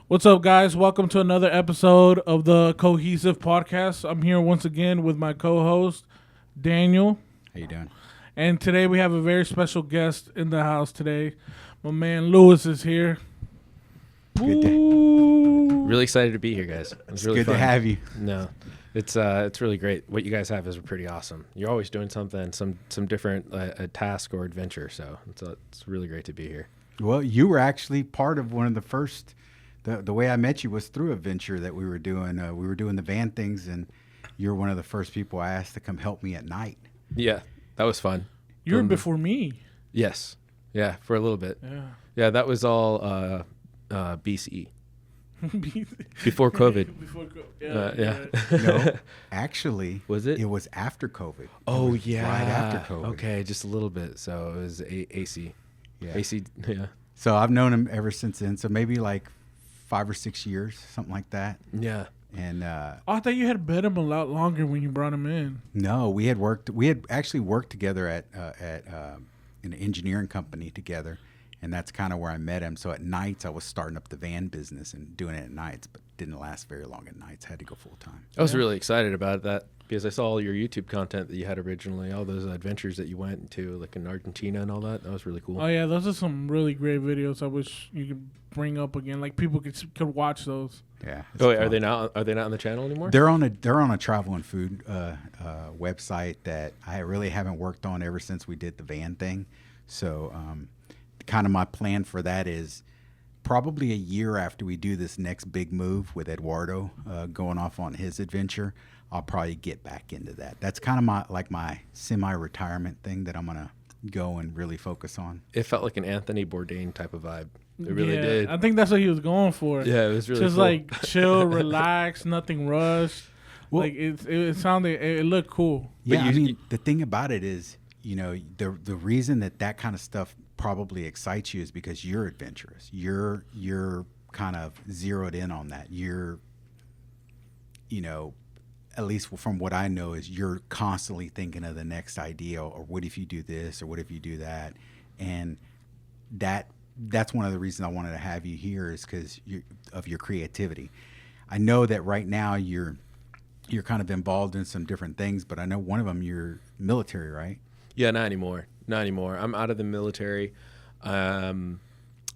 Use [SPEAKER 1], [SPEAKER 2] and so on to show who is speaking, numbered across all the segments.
[SPEAKER 1] What's up, guys? Welcome to another episode of the Cohesive Podcast. I'm here once again with my co-host, Daniel.
[SPEAKER 2] How you doing?
[SPEAKER 1] And today we have a very special guest in the house today. My man Lewis is here.
[SPEAKER 2] Good day.
[SPEAKER 1] Ooh.
[SPEAKER 3] Really excited to be here, guys. It's really
[SPEAKER 2] Good
[SPEAKER 3] fun.
[SPEAKER 2] to have you.
[SPEAKER 3] No, it's really great. What you guys have is pretty awesome. You're always doing something, some different a task or adventure. So it's really great to be here.
[SPEAKER 2] Well, you were actually part of one of the first. The way I met you was through a venture that we were doing. We were doing the van things, and you're one of the first people I asked to come help me at night.
[SPEAKER 3] Yeah, that was fun.
[SPEAKER 1] You were before me.
[SPEAKER 3] Yes. Yeah, for a little bit.
[SPEAKER 1] Yeah.
[SPEAKER 3] Yeah, that was all BCE. Before COVID.
[SPEAKER 1] Before COVID.
[SPEAKER 3] Yeah.
[SPEAKER 2] No, actually,
[SPEAKER 3] Was it?
[SPEAKER 2] It was after COVID. It
[SPEAKER 3] Oh
[SPEAKER 2] was
[SPEAKER 3] yeah.
[SPEAKER 2] right after COVID.
[SPEAKER 3] Okay, just a little bit. So it was AC.
[SPEAKER 2] Yeah.
[SPEAKER 3] AC. Yeah.
[SPEAKER 2] So I've known him ever since then. So maybe like 5 or 6 years, something like that.
[SPEAKER 3] Yeah.
[SPEAKER 2] And
[SPEAKER 1] Oh, I thought you had bet him a lot longer when you brought him in.
[SPEAKER 2] no, we had actually worked together at an engineering company together, and that's kind of where I met him. So at nights I was starting up the van business and doing it at nights, but didn't last very long at nights. Had to go full time.
[SPEAKER 3] I was really excited about that because I saw all your YouTube content that you had originally, all those adventures that you went to, like in Argentina and all that. That was really cool.
[SPEAKER 1] Oh yeah, those are some really great videos. I wish you could bring up again. Like people could watch those.
[SPEAKER 2] Yeah. it's
[SPEAKER 3] Oh, wait,
[SPEAKER 2] fun.
[SPEAKER 3] are they not on the channel anymore?
[SPEAKER 2] They're on a travel and food website that I really haven't worked on ever since we did the van thing. So kind of my plan for that is probably a year after we do this next big move with Eduardo going off on his adventure, I'll probably get back into that. That's kind of my semi-retirement thing that I'm gonna go and really focus on.
[SPEAKER 3] It felt like an Anthony Bourdain type of vibe. It really did.
[SPEAKER 1] I think that's what he was going for.
[SPEAKER 3] Yeah, it was really
[SPEAKER 1] just
[SPEAKER 3] cool.
[SPEAKER 1] like chill, relax, nothing rushed.
[SPEAKER 2] Well-
[SPEAKER 1] Like it sounded, it looked cool.
[SPEAKER 2] Yeah,
[SPEAKER 3] you-
[SPEAKER 2] I mean, the thing about it is, the reason that kind of stuff probably excites you is because you're adventurous. You're kind of zeroed in on that. You're, at least from what I know, is you're constantly thinking of the next idea, or what if you do this, or what if you do that, and that's one of the reasons I wanted to have you here is because of your creativity. I know that right now you're kind of involved in some different things, but I know one of them you're military, right?
[SPEAKER 3] Yeah, not anymore. Not anymore. I'm out of the military.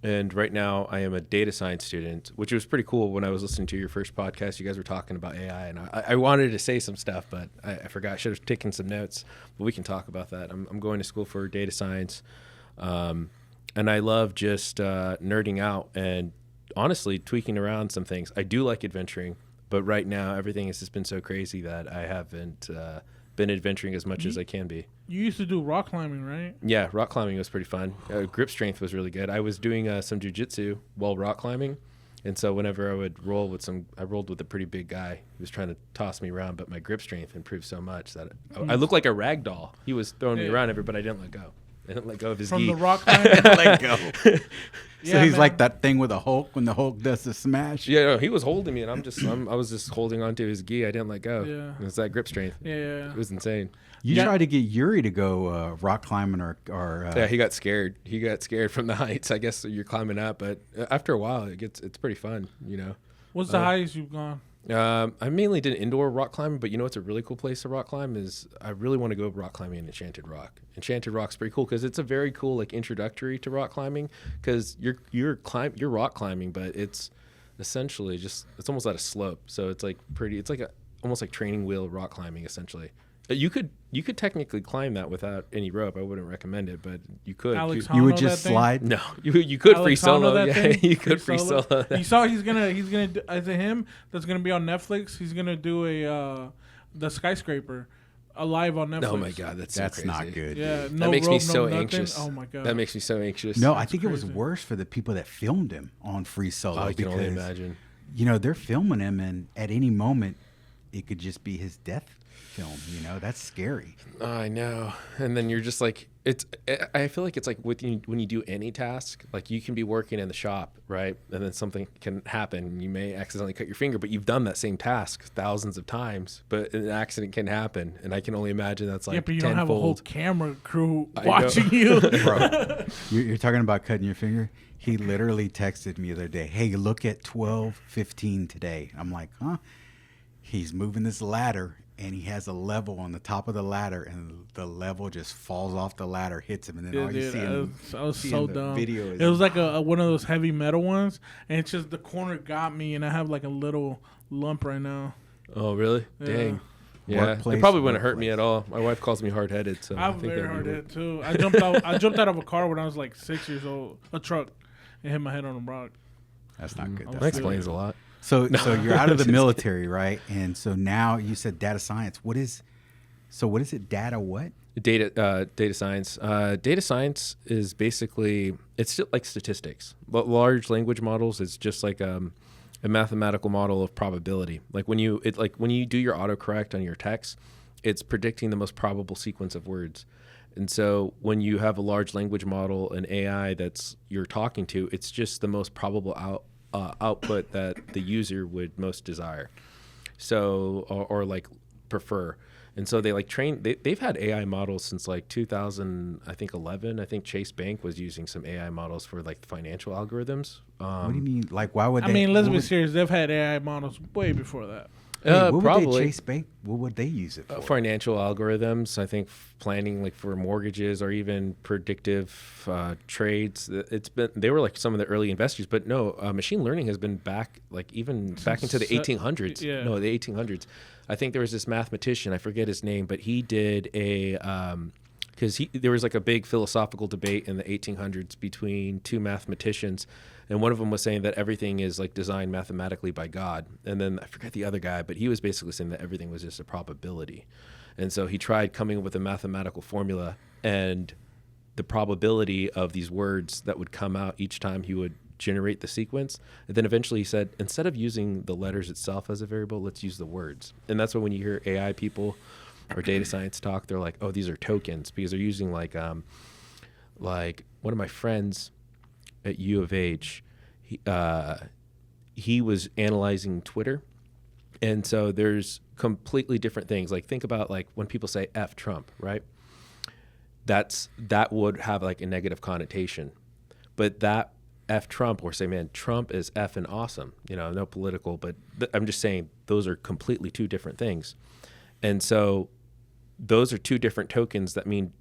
[SPEAKER 3] And right now I am a data science student, which was pretty cool. When I was listening to your first podcast, you guys were talking about AI, and I wanted to say some stuff, but I forgot. I should have taken some notes, but we can talk about that. I'm going to school for data science. And I love just nerding out and honestly tweaking around some things. I do like adventuring, but right now everything has just been so crazy that I haven't been adventuring as much as I can be.
[SPEAKER 1] You used to do rock climbing, right?
[SPEAKER 3] Yeah, rock climbing was pretty fun. Grip strength was really good. I was doing some jujitsu while rock climbing, and so whenever I would roll with I rolled with a pretty big guy. He was trying to toss me around, but my grip strength improved so much that I looked like a rag doll. He was throwing me around everywhere, but I didn't let go. I didn't let go of his
[SPEAKER 1] From
[SPEAKER 3] gi.
[SPEAKER 1] the rock climbing.
[SPEAKER 2] Let go.
[SPEAKER 1] Yeah,
[SPEAKER 2] So he's
[SPEAKER 1] man.
[SPEAKER 2] like that thing with the Hulk when the Hulk does the smash.
[SPEAKER 3] Yeah, no, he was holding me, and I was just holding onto his gi. I didn't let go.
[SPEAKER 1] Yeah.
[SPEAKER 3] It was that grip strength.
[SPEAKER 1] Yeah.
[SPEAKER 3] It was insane.
[SPEAKER 2] You
[SPEAKER 1] Yeah.
[SPEAKER 2] tried to get Yuri to go rock climbing or
[SPEAKER 3] Yeah, he got scared. He got scared from the heights. I guess you're climbing up, but after a while, it's pretty fun.
[SPEAKER 1] What's the highest you've gone?
[SPEAKER 3] I mainly did indoor rock climbing, but what's a really cool place to rock climb is I really want to go rock climbing in Enchanted Rock. Enchanted Rock's pretty cool because it's a very cool introductory to rock climbing because you're rock climbing, but it's essentially it's almost at a slope, so it's almost like training wheel rock climbing essentially. You could technically climb that without any rope. I wouldn't recommend it, but you could.
[SPEAKER 1] Alex
[SPEAKER 2] you would
[SPEAKER 1] Honnold,
[SPEAKER 2] just
[SPEAKER 1] that thing?
[SPEAKER 2] slide.
[SPEAKER 3] No, you could free
[SPEAKER 1] Alex Honnold,
[SPEAKER 3] solo.
[SPEAKER 1] that
[SPEAKER 3] Yeah,
[SPEAKER 1] thing?
[SPEAKER 3] you could free solo. that.
[SPEAKER 1] You saw he's gonna do, as a him that's gonna be on Netflix. He's gonna do the skyscraper live on Netflix.
[SPEAKER 3] Oh my god, that's so crazy.
[SPEAKER 2] not good.
[SPEAKER 1] Yeah,
[SPEAKER 2] dude.
[SPEAKER 1] no
[SPEAKER 3] That makes me
[SPEAKER 1] rope,
[SPEAKER 3] so
[SPEAKER 1] no nothing.
[SPEAKER 3] anxious.
[SPEAKER 1] Oh my god.
[SPEAKER 3] That makes me so anxious.
[SPEAKER 2] No, I
[SPEAKER 1] That's
[SPEAKER 2] think it was
[SPEAKER 1] crazy.
[SPEAKER 2] worse for the people that filmed him on Free Solo.
[SPEAKER 3] Oh, I can
[SPEAKER 2] because,
[SPEAKER 3] only imagine.
[SPEAKER 2] They're filming him, and at any moment, it could just be his death. film. That's scary.
[SPEAKER 3] I know. And then you're just like, I feel like it's like when you do any task, like you can be working in the shop, right? And then something can happen. You may accidentally cut your finger, but you've done that same task thousands of times, but an accident can happen. And I can only imagine that's like
[SPEAKER 1] but you
[SPEAKER 3] tenfold.
[SPEAKER 1] don't have a whole camera crew watching you.
[SPEAKER 2] Bro, you're talking about cutting your finger? He literally texted me the other day, hey, look at 12:15 today. I'm like, huh? He's moving this ladder, and he has a level on the top of the ladder, and the level just falls off the ladder, hits him, and then all you see
[SPEAKER 1] I was so dumb.
[SPEAKER 2] Video is
[SPEAKER 1] it was like a one of those heavy metal ones, and it's just the corner got me, and I have like a little lump right now.
[SPEAKER 3] Oh, really?
[SPEAKER 1] Yeah.
[SPEAKER 3] Dang. Yeah,
[SPEAKER 2] Workplace,
[SPEAKER 3] it probably wouldn't hurt me at all. My wife calls me hard-headed, so
[SPEAKER 1] I'm
[SPEAKER 3] I think
[SPEAKER 1] very
[SPEAKER 3] that'd be
[SPEAKER 1] hard
[SPEAKER 3] weird.
[SPEAKER 1] hit too. I jumped out of a car when I was like 6 years old, a truck, and hit my head on a rock.
[SPEAKER 2] That's not good.
[SPEAKER 1] That
[SPEAKER 3] That
[SPEAKER 2] That's
[SPEAKER 3] explains a lot.
[SPEAKER 2] So you're out of the military, right? And so now you said data science. What is it? Data what?
[SPEAKER 3] Data science. Data science is basically, it's still like statistics. But large language models is just like a mathematical model of probability. Like when you do your autocorrect on your text, it's predicting the most probable sequence of words. And so when you have a large language model, an AI that's you're talking to, it's just the most probable output that the user would most desire. So or like prefer. And so they like they've had AI models since like 2011. I think Chase Bank was using some AI models for like financial algorithms.
[SPEAKER 2] What do you mean? Like, why would they?
[SPEAKER 1] I mean, let's be serious. They've had AI models way before that.
[SPEAKER 2] What would
[SPEAKER 3] probably
[SPEAKER 2] they Chase Bank? What would they use it for?
[SPEAKER 3] financial algorithms. I think planning like for mortgages or even predictive trades. They were like some of the early investors, but no, machine learning has been back into the 1800s.
[SPEAKER 1] Yeah.
[SPEAKER 3] No, the 1800s. I think there was this mathematician, I forget his name, but he did because there was like a big philosophical debate in the 1800s between two mathematicians, and one of them was saying that everything is like designed mathematically by God, and then I forget the other guy, but he was basically saying that everything was just a probability. And so he tried coming up with a mathematical formula, and the probability of these words that would come out each time he would generate the sequence. And then eventually he said, instead of using the letters itself as a variable, let's use the words. And that's why when you hear AI people or data science talk, they're like, oh, these are tokens, because they're using like one of my friends at U of H, he was analyzing Twitter. And so there's completely different things. Like think about like when people say F Trump, right? That would have like a negative connotation. But that F Trump, or say, man, Trump is effing awesome. No political, but I'm just saying those are completely two different things. And so those are two different tokens that mean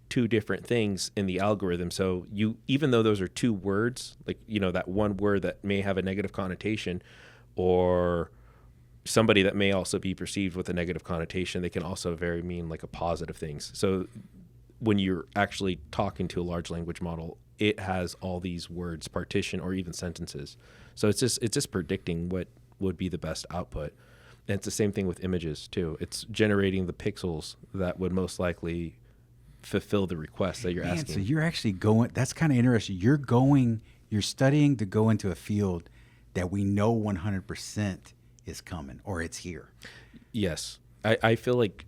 [SPEAKER 3] two different things in the algorithm. So even though those are two words, like, that one word that may have a negative connotation, or somebody that may also be perceived with a negative connotation, they can also mean like a positive things. So when you're actually talking to a large language model, it has all these words, partition, or even sentences. So it's just predicting what would be the best output. And it's the same thing with images too. It's generating the pixels that would most likely fulfill the request that you're asking.
[SPEAKER 2] So you're actually going, that's kind of interesting. You're studying to go into a field that we know 100% is coming, or it's here.
[SPEAKER 3] Yes. I feel like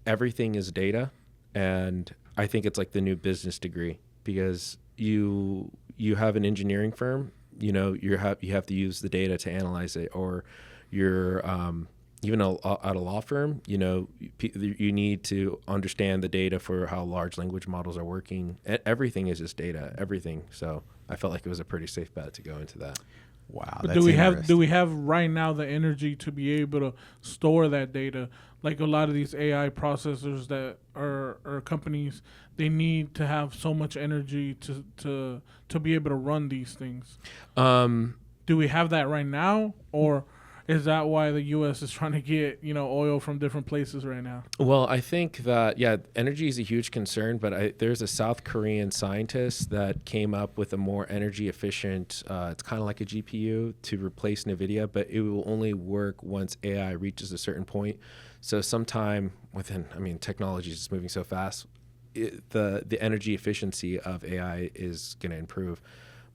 [SPEAKER 3] everything is data, and I think it's like the new business degree, because you have an engineering firm, you have to use the data to analyze it, or you're even at a law firm, you need to understand the data for how large language models are working. Everything is just data, everything. So I felt like it was a pretty safe bet to go into that.
[SPEAKER 2] Wow.
[SPEAKER 1] But
[SPEAKER 2] That's
[SPEAKER 1] do we have right now the energy to be able to store that data? Like a lot of these AI processors that are companies, they need to have so much energy to be able to run these things. Do we have that right now, or is that why the U.S. is trying to get oil from different places right now?
[SPEAKER 3] Well, I think that energy is a huge concern, but there's a South Korean scientist that came up with a more energy efficient. It's kind of like a GPU to replace NVIDIA, but it will only work once AI reaches a certain point. So sometime within, technology is just moving so fast, the energy efficiency of AI is going to improve.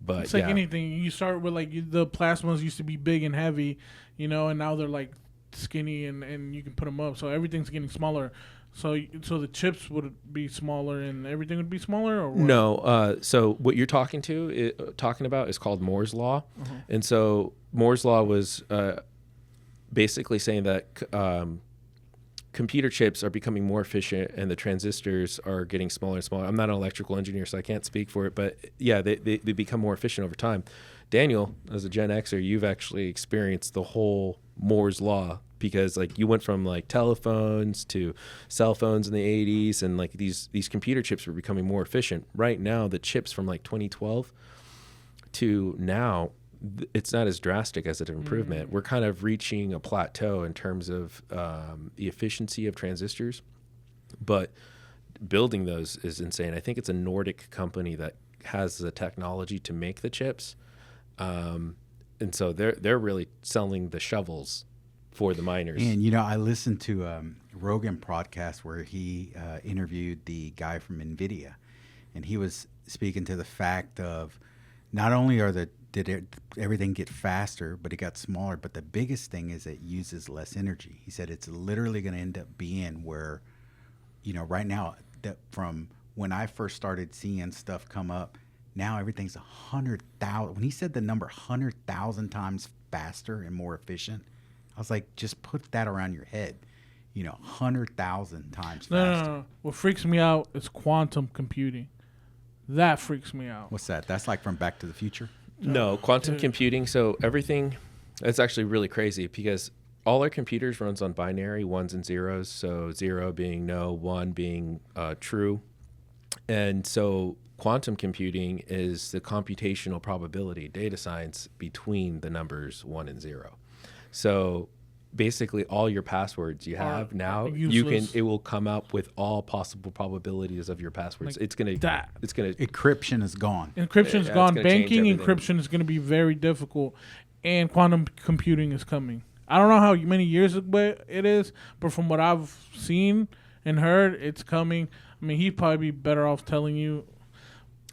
[SPEAKER 3] But
[SPEAKER 1] it's like anything. You start with like the plasmas used to be big and heavy, and now they're like skinny and you can put them up. So everything's getting smaller. So the chips would be smaller and everything would be smaller, or what?
[SPEAKER 3] No. So what you're talking about is called Moore's law, and so Moore's law was basically saying that computer chips are becoming more efficient and the transistors are getting smaller and smaller. I'm not an electrical engineer, so I can't speak for it, but yeah, they become more efficient over time. Daniel, as a Gen Xer, you've actually experienced the whole Moore's law, because like you went from like telephones to cell phones in the 80s, and like these computer chips were becoming more efficient. Right now, the chips from like 2012 to now, it's not as drastic as an improvement. We're kind of reaching a plateau in terms of the efficiency of transistors, but building those is insane. I think it's a Nordic company that has the technology to make the chips, and so they're really selling the shovels for the miners.
[SPEAKER 2] And I listened to Rogan podcast where he interviewed the guy from NVIDIA, and he was speaking to the fact of not only did everything get faster, but it got smaller. But the biggest thing is it uses less energy. He said it's literally going to end up being where, right now, that from when I first started seeing stuff come up, now everything's 100,000. When he said the number 100,000 times faster and more efficient, I was like, just put that around your head. 100,000 times faster.
[SPEAKER 1] No. What freaks me out is quantum computing. That freaks me out.
[SPEAKER 2] What's that? That's like from Back to the Future?
[SPEAKER 3] No, quantum computing. So everything, it's actually really crazy because all our computers runs on binary, ones and zeros. So 0 being no, 1 being true. And so quantum computing is the computational probability, data science between the numbers 1 and 0. So basically all your passwords you have now, it will come up with all possible probabilities of your passwords.
[SPEAKER 1] Like
[SPEAKER 2] encryption is gone.
[SPEAKER 1] Encryption is gone. Banking encryption is going to be very difficult, and quantum computing is coming. I don't know how many years away it is, but from what I've seen and heard, it's coming. I mean, he'd probably be better off telling you.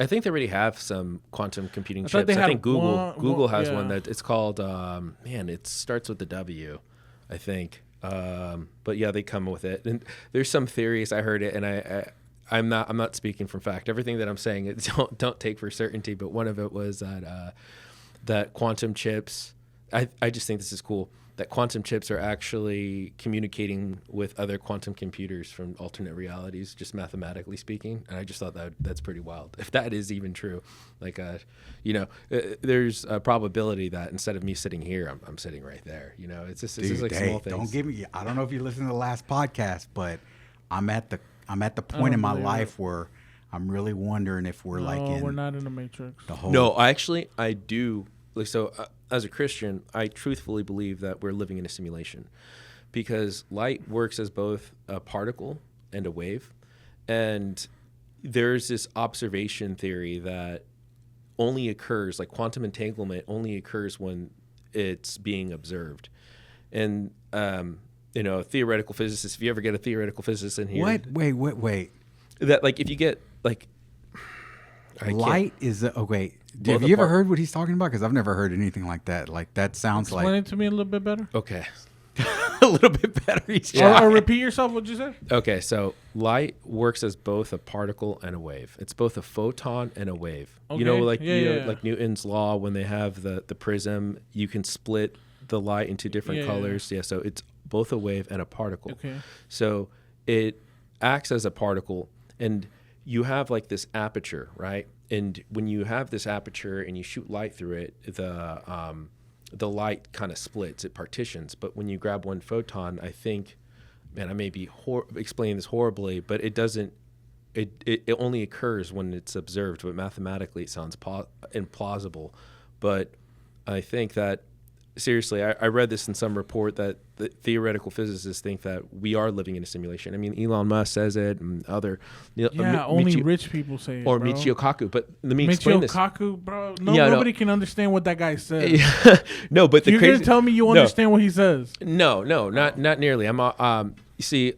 [SPEAKER 3] I think they already have some quantum computing chips. I think Google has one that it's called. It starts with the W, I think. But yeah, they come with it. And there's some theories. I heard it, and I'm not speaking from fact. Everything that I'm saying, don't take for certainty. But one of it was that quantum chips. I just think this is cool. That quantum chips are actually communicating with other quantum computers from alternate realities, just mathematically speaking. And I just thought that's pretty wild. If that is even true, like, there's a probability that instead of me sitting here, I'm sitting right there. It's just like small things.
[SPEAKER 2] Don't give me. I don't know if you listened to the last podcast, but I'm at the point in my life where I'm really wondering if we're
[SPEAKER 1] we're not in the Matrix.
[SPEAKER 3] No, I do. Like, so as a Christian, I truthfully believe that we're living in a simulation because light works as both a particle and a wave. And there's this observation theory that only occurs, like quantum entanglement only occurs when it's being observed. And, theoretical physicists, if you ever get a theoretical physicist in here.
[SPEAKER 2] What? Wait.
[SPEAKER 3] That, like, if you get, like.
[SPEAKER 2] Light is okay. Have you ever heard what he's talking about? Because I've never heard anything like that. Like that sounds
[SPEAKER 1] Explain it to me a little bit better.
[SPEAKER 3] Okay.
[SPEAKER 2] A little bit better.
[SPEAKER 1] Or repeat yourself. What'd you say?
[SPEAKER 3] Okay, so light works as both a particle and a wave. It's both a photon and a wave.
[SPEAKER 1] Okay.
[SPEAKER 3] Like Newton's law, when they have the prism, you can split the light into different colors. Yeah, so it's both a wave and a particle.
[SPEAKER 1] Okay.
[SPEAKER 3] So it acts as a particle, and you have like this aperture, right? And when you have this aperture and you shoot light through it, the light kind of splits, it partitions. But when you grab one photon, I think, man, I may be explaining this horribly, but it doesn't. It only occurs when it's observed. But mathematically, it sounds implausible. But I think that. Seriously, I read this in some report that the theoretical physicists think that we are living in a simulation. I mean, Elon Musk says it, and other.
[SPEAKER 1] Only rich people say it.
[SPEAKER 3] Or
[SPEAKER 1] bro.
[SPEAKER 3] Michio Kaku. But let me explain this.
[SPEAKER 1] Michio Kaku, bro. Nobody can understand what that guy says.
[SPEAKER 3] No, but
[SPEAKER 1] you're gonna tell me you understand what he says?
[SPEAKER 3] No, not nearly. I'm you see,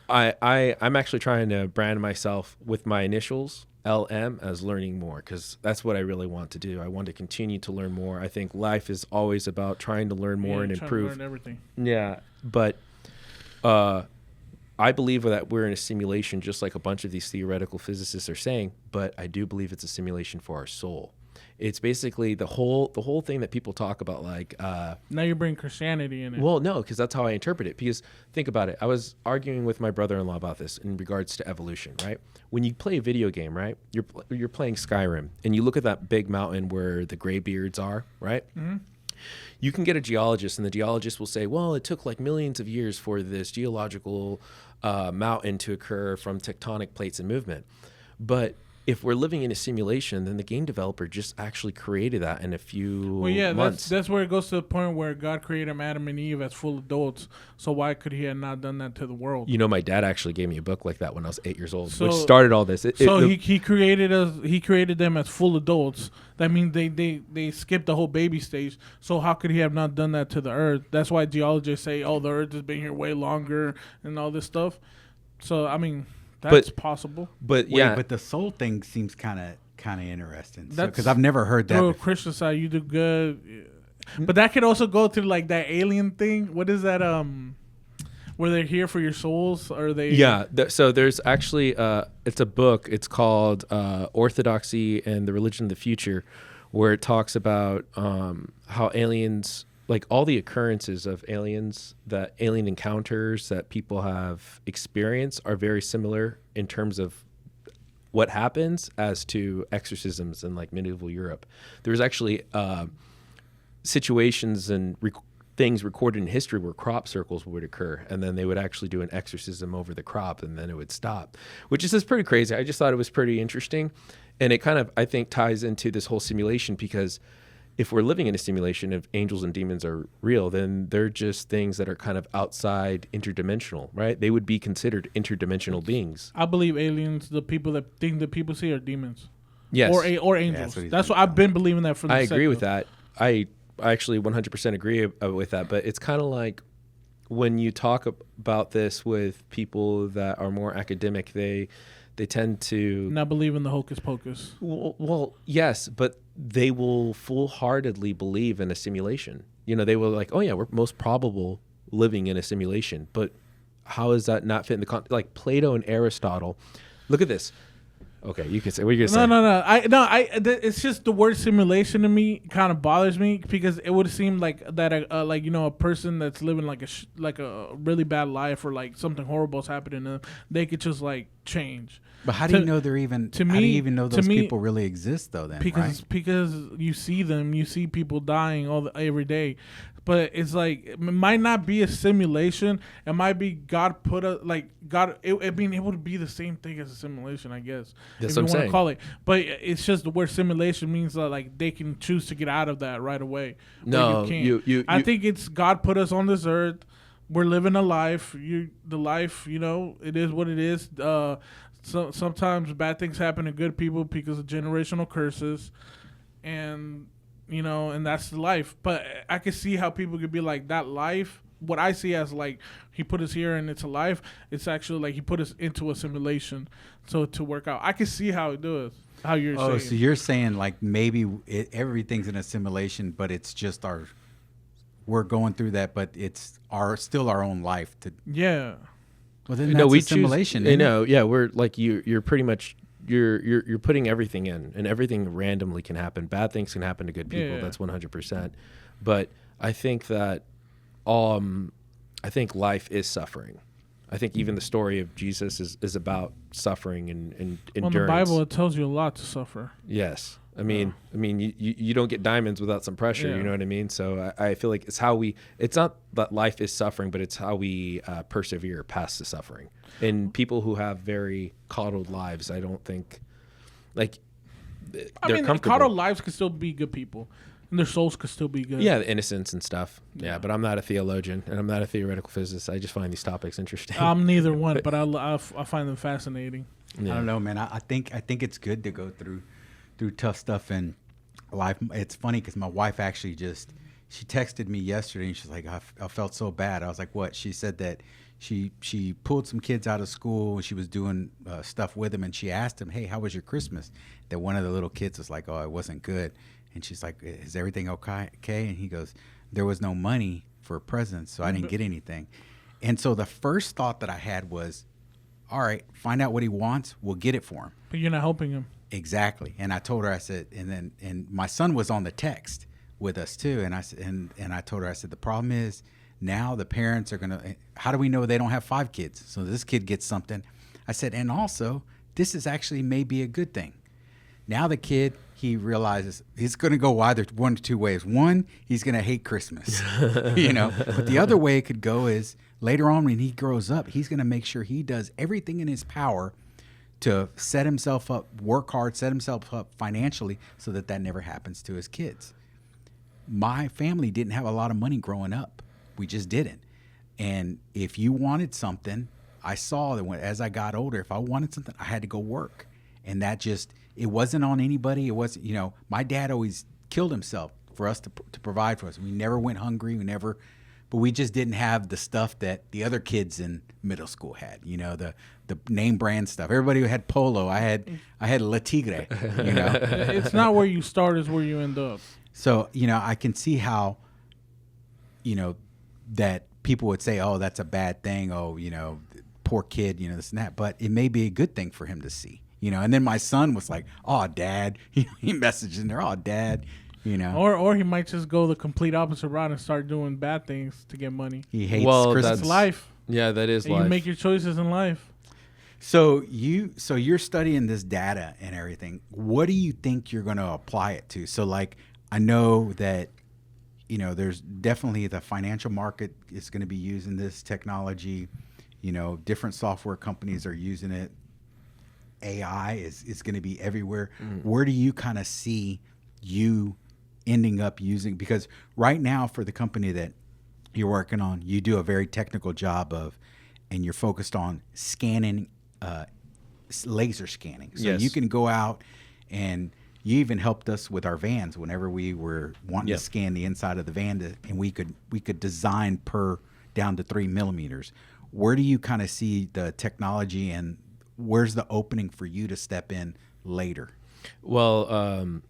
[SPEAKER 3] I'm actually trying to brand myself with my initials LM as learning more, because that's what I really want to do. I want to continue to learn more. I think life is always about trying to learn more and
[SPEAKER 1] trying to
[SPEAKER 3] improve.
[SPEAKER 1] learn everything.
[SPEAKER 3] Yeah, but I believe that we're in a simulation, just like a bunch of these theoretical physicists are saying. But I do believe it's a simulation for our soul. It's basically the whole thing that people talk about, like.
[SPEAKER 1] Now you bring Christianity in it.
[SPEAKER 3] Well, no, because that's how I interpret it. Because think about it. I was arguing with my brother-in-law about this in regards to evolution, right? When you play a video game, right, you're playing Skyrim, and you look at that big mountain where the Greybeards are, right? Mm-hmm. You can get a geologist, and the geologist will say, well, it took like millions of years for this geological mountain to occur from tectonic plates and movement. But if we're living in a simulation, then the game developer just actually created that in a few months.
[SPEAKER 1] That's where it goes to the point where God created Adam and Eve as full adults. So why could he have not done that to the world?
[SPEAKER 3] You know, my dad actually gave me a book like that when I was 8 years old, which started all this.
[SPEAKER 1] He created them as full adults. That means they skipped the whole baby stage. So how could he have not done that to the earth? That's why geologists say, oh, the earth has been here way longer and all this stuff. So, I mean, that's possible.
[SPEAKER 3] But
[SPEAKER 2] but the soul thing seems kind of interesting. Because I've never heard that.
[SPEAKER 1] Through a Christian side, you do good. Yeah. But that could also go to like that alien thing. What is that? Where they're here for your souls? Or they?
[SPEAKER 3] Yeah. So there's actually it's a book. It's called Orthodoxy and the Religion of the Future, where it talks about how aliens, like all the occurrences of aliens, that alien encounters that people have experienced are very similar in terms of what happens as to exorcisms in like medieval Europe. There's actually situations and things recorded in history where crop circles would occur, and then they would actually do an exorcism over the crop, and then it would stop, which is just pretty crazy. I just thought it was pretty interesting, and it kind of, I think, ties into this whole simulation, because if we're living in a simulation, if angels and demons are real, then they're just things that are kind of outside interdimensional, right? They would be considered interdimensional beings.
[SPEAKER 1] I believe aliens, the people that think that people see, are demons.
[SPEAKER 3] Yes.
[SPEAKER 1] Or angels. That's what I've been believing that from the
[SPEAKER 3] I agree with that. I actually 100% agree with that. But it's kind of like when you talk about this with people that are more academic, they tend to
[SPEAKER 1] not believe in the hocus pocus.
[SPEAKER 3] Well, yes, but they will full-heartedly believe in a simulation. You know, they will like, oh yeah, we're most probable living in a simulation. But how does that not fit in the like Plato and Aristotle? Look at this. Okay, you can say what you're gonna say.
[SPEAKER 1] No. It's just the word simulation to me kind of bothers me, because it would seem like that, a person that's living like a really bad life, or like something horrible is happening to them, they could just like change.
[SPEAKER 2] But how do you know they're even? How do you even know those people really exist though? Then
[SPEAKER 1] because you see them, you see people dying every day. But it's like, it might not be a simulation. It might be God put a God. It would be the same thing as a simulation, I guess.
[SPEAKER 3] That's
[SPEAKER 1] if
[SPEAKER 3] what
[SPEAKER 1] you
[SPEAKER 3] I'm
[SPEAKER 1] want to call it. But it's just the word simulation means that like they can choose to get out of that right away.
[SPEAKER 3] No,
[SPEAKER 1] I think it's God put us on this earth. We're living a life. The life, it is what it is. So sometimes bad things happen to good people because of generational curses, and that's the life. But I can see how people could be like, that life, what I see as like, he put us here and it's a life, it's actually like he put us into a simulation so to work out. I can see how it does, how you're saying.
[SPEAKER 2] Oh, so you're saying like maybe everything's in a simulation, but it's just we're going through that, but it's still our own life.
[SPEAKER 1] Yeah.
[SPEAKER 2] Well, then that's a simulation.
[SPEAKER 3] Yeah, we're like, you're pretty much, you're putting everything in, and everything randomly can happen. Bad things can happen to good people. Yeah. That's 100%. But I think that I think life is suffering. I think even the story of Jesus is about suffering and endurance.
[SPEAKER 1] Well, in the Bible, it tells you a lot to suffer.
[SPEAKER 3] Yes. I mean, you don't get diamonds without some pressure. Yeah. You know what I mean? So I feel like it's not that life is suffering, but it's how we persevere past the suffering. And people who have very coddled lives, I don't think, like, they're comfortable.
[SPEAKER 1] Coddled lives can still be good people, and their souls could still be good.
[SPEAKER 3] Yeah, the innocence and stuff. Yeah, but I'm not a theologian, and I'm not a theoretical physicist. I just find these topics interesting.
[SPEAKER 1] I'm neither one, but I find them fascinating.
[SPEAKER 2] Yeah. I don't know, man. I think it's good to go through tough stuff in life. It's funny because my wife actually she texted me yesterday and she's like, I felt so bad. I was like, what? She said that she pulled some kids out of school and she was doing stuff with them, and she asked them, hey, how was your Christmas? That one of the little kids was like, oh, it wasn't good. And she's like, is everything okay? And he goes, there was no money for presents, so I didn't get anything. And so the first thought that I had was, all right, find out what he wants. We'll get it for him.
[SPEAKER 1] But you're not helping him.
[SPEAKER 2] Exactly. And I told her, I said, and my son was on the text with us too. And I said, and I told her, I said, the problem is now the parents are going to, how do we know they don't have 5 kids? So this kid gets something. I said, and also this is actually maybe a good thing. Now the kid, he realizes he's going to go either one of 2 ways. One, he's going to hate Christmas, but the other way it could go is later on when he grows up, he's going to make sure he does everything in his power to set himself up, work hard, set himself up financially so that never happens to his kids. My family didn't have a lot of money growing up. We just didn't. And if you wanted something, I saw that as I got older, if I wanted something, I had to go work. And that just, it wasn't on anybody. It wasn't, my dad always killed himself for us to provide for us. We never went hungry. But we just didn't have the stuff that the other kids in middle school had, the name brand stuff. Everybody had Polo. I had La Tigre,
[SPEAKER 1] It's not where you start, it's where you end up.
[SPEAKER 2] So, I can see how, that people would say, oh, that's a bad thing. Oh, poor kid, this and that. But it may be a good thing for him to see, And then my son was like, oh, Dad. He messaged in there, oh, Dad.
[SPEAKER 1] Or he might just go the complete opposite route and start doing bad things to get money.
[SPEAKER 2] He hates
[SPEAKER 1] That's
[SPEAKER 2] Christmas.
[SPEAKER 1] life.
[SPEAKER 3] Yeah, that is life.
[SPEAKER 1] You make your choices in life.
[SPEAKER 2] So you're studying this data and everything. What do you think you're going to apply it to? So like, I know that, there's definitely the financial market is going to be using this technology. Different software companies are using it. AI is going to be everywhere. Where do you kind of see you ending up using? Because right now for the company that you're working on, you do a very technical job and you're focused on scanning, laser scanning. So
[SPEAKER 3] Yes.
[SPEAKER 2] you can go out, and you even helped us with our vans whenever we were wanting
[SPEAKER 3] Yep.
[SPEAKER 2] to scan the inside of the van, and we could design down to 3 millimeters. Where do you kind of see the technology, and where's the opening for you to step in later?
[SPEAKER 3] Well,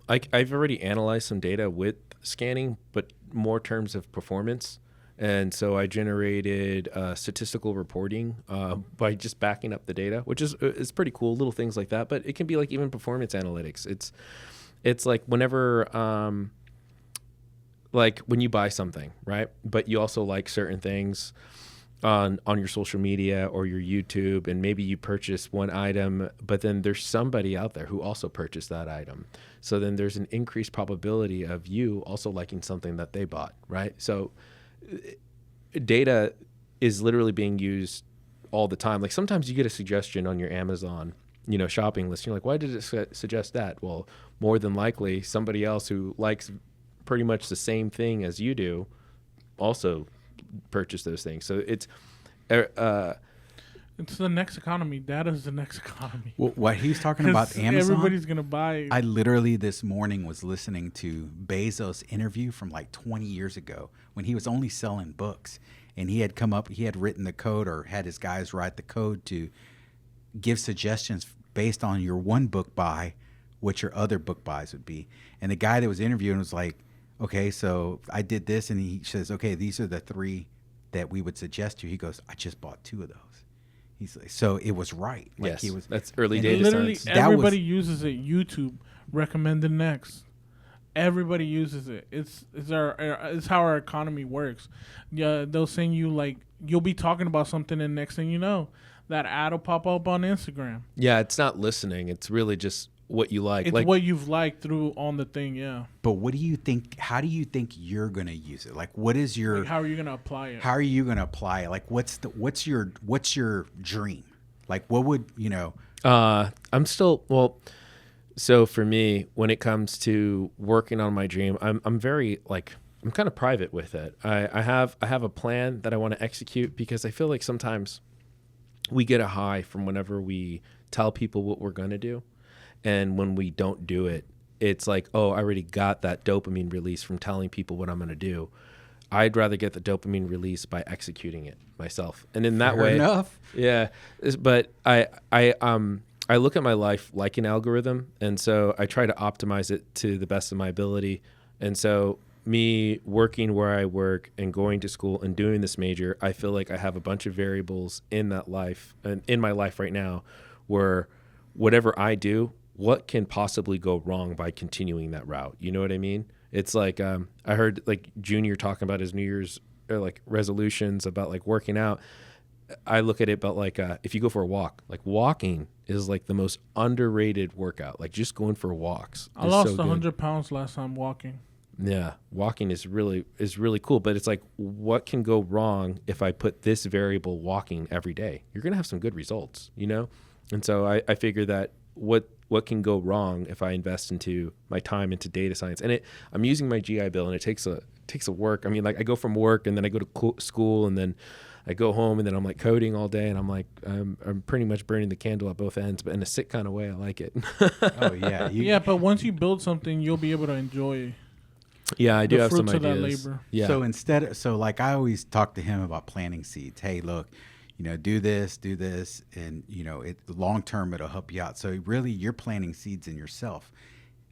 [SPEAKER 3] I've already analyzed some data with scanning, but more terms of performance. And so I generated statistical reporting by just backing up the data, which is pretty cool, little things like that. But it can be like even performance analytics. It's like whenever, like when you buy something, right? But you also like certain things on your social media or your YouTube, and maybe you purchase one item, but then there's somebody out there who also purchased that item. So then there's an increased probability of you also liking something that they bought, right? So data is literally being used all the time. Like sometimes you get a suggestion on your Amazon, shopping list. You're like, why did it suggest that? Well, more than likely somebody else who likes pretty much the same thing as you do also purchase those things. So it's
[SPEAKER 1] the next economy. Data is the next economy.
[SPEAKER 2] Well, what he's talking about
[SPEAKER 1] 'Cause
[SPEAKER 2] Amazon,
[SPEAKER 1] everybody's gonna buy.
[SPEAKER 2] I literally this morning was listening to Bezos' interview from like 20 years ago when he was only selling books, and he had written the code, or had his guys write the code to give suggestions based on your one book buy, what your other book buys would be. And the guy that was interviewing was like, okay, so I did this, and he says, okay, these are the 3 that we would suggest you. He goes, I just bought 2 of those. He's like, so it was right. Like
[SPEAKER 3] yes, that's early
[SPEAKER 2] and
[SPEAKER 3] data
[SPEAKER 1] Literally,
[SPEAKER 3] science.
[SPEAKER 1] everybody uses it. YouTube recommended next. Everybody uses it. It's how our economy works. Yeah, they'll send you you'll be talking about something, and next thing you know, that ad will pop up on Instagram.
[SPEAKER 3] Yeah, it's not listening. It's really just what you like.
[SPEAKER 1] It's
[SPEAKER 3] like
[SPEAKER 1] what you've liked through on the thing. Yeah.
[SPEAKER 2] But what do you think? How do you think you're gonna use it? Like, what is your?
[SPEAKER 1] How are you gonna apply it?
[SPEAKER 2] How are you gonna apply it? Like, what's your dream? Like, what would
[SPEAKER 3] I'm still so for me, when it comes to working on my dream, I'm very I'm kind of private with it. I have a plan that I want to execute, because I feel like sometimes we get a high from whenever we tell people what we're going to do, and when we don't do it, it's like, oh, I already got that dopamine release from telling people what I'm going to do. I'd rather get the dopamine release by executing it myself. And in that
[SPEAKER 2] Fair
[SPEAKER 3] way,
[SPEAKER 2] enough.
[SPEAKER 3] yeah. But I look at my life like an algorithm. And so I try to optimize it to the best of my ability. And so me working where I work and going to school and doing this major, I feel like I have a bunch of variables in that life and in my life right now where whatever I do, what can possibly go wrong by continuing that route? You know what I mean? It's like I heard like Junior talking about his New Year's like resolutions about like working out. I look at it about like if you go for a walk, like walking is like the most underrated workout. Like just going for walks.
[SPEAKER 1] I lost 100 pounds last time walking.
[SPEAKER 3] Yeah, walking is really cool. But it's like, what can go wrong if I put this variable walking every day? You're gonna have some good results, you know. And so I figure that what can go wrong if I invest into my time into data science? And I'm using my GI Bill, and it takes a work. I mean, like I go from work, and then I go to school, and then I go home, and then I'm like coding all day, and I'm like I'm pretty much burning the candle at both ends, but in a sick kind of way. I like it.
[SPEAKER 2] Oh yeah,
[SPEAKER 1] Yeah, but once you build something, you'll be able to enjoy
[SPEAKER 3] Yeah, I do
[SPEAKER 1] the
[SPEAKER 3] have some
[SPEAKER 1] fruits of that
[SPEAKER 3] ideas.
[SPEAKER 1] labor.
[SPEAKER 3] Yeah.
[SPEAKER 2] So like I always talk to him about planting seeds. Hey, look, do this, and long term it'll help you out. So really, you're planting seeds in yourself.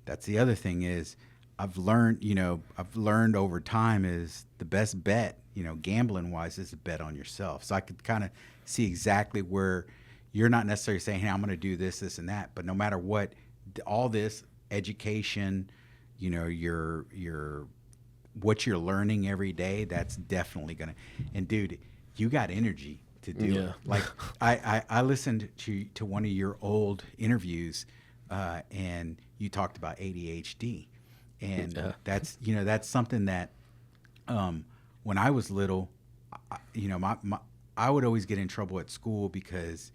[SPEAKER 2] That's the other thing is I've learned over time is the best bet, gambling wise, is a bet on yourself. So I could kind of see exactly where you're not necessarily saying, hey, I'm going to do this, this, and that, but no matter what, all this education, your what you're learning every day, that's definitely gonna. And dude, you got energy to do it. Like I listened to one of your old interviews, and you talked about ADHD, and that's something that when I was little, I would always get in trouble at school because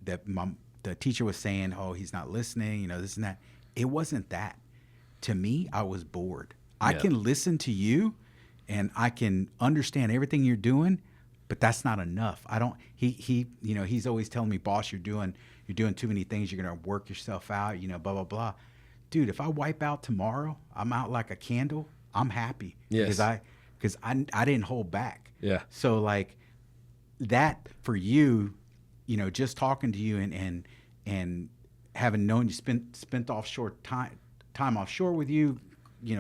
[SPEAKER 2] the teacher was saying, oh, he's not listening, this and that. It wasn't that. To me, I was bored. I can listen to you and I can understand everything you're doing, but that's not enough. He's always telling me, boss, you're doing too many things. You're going to work yourself out, blah, blah, blah. Dude, if I wipe out tomorrow, I'm out like a candle. I'm happy because I didn't hold back.
[SPEAKER 3] Yeah.
[SPEAKER 2] So like that for you, just talking to you and having known you spent time offshore with you,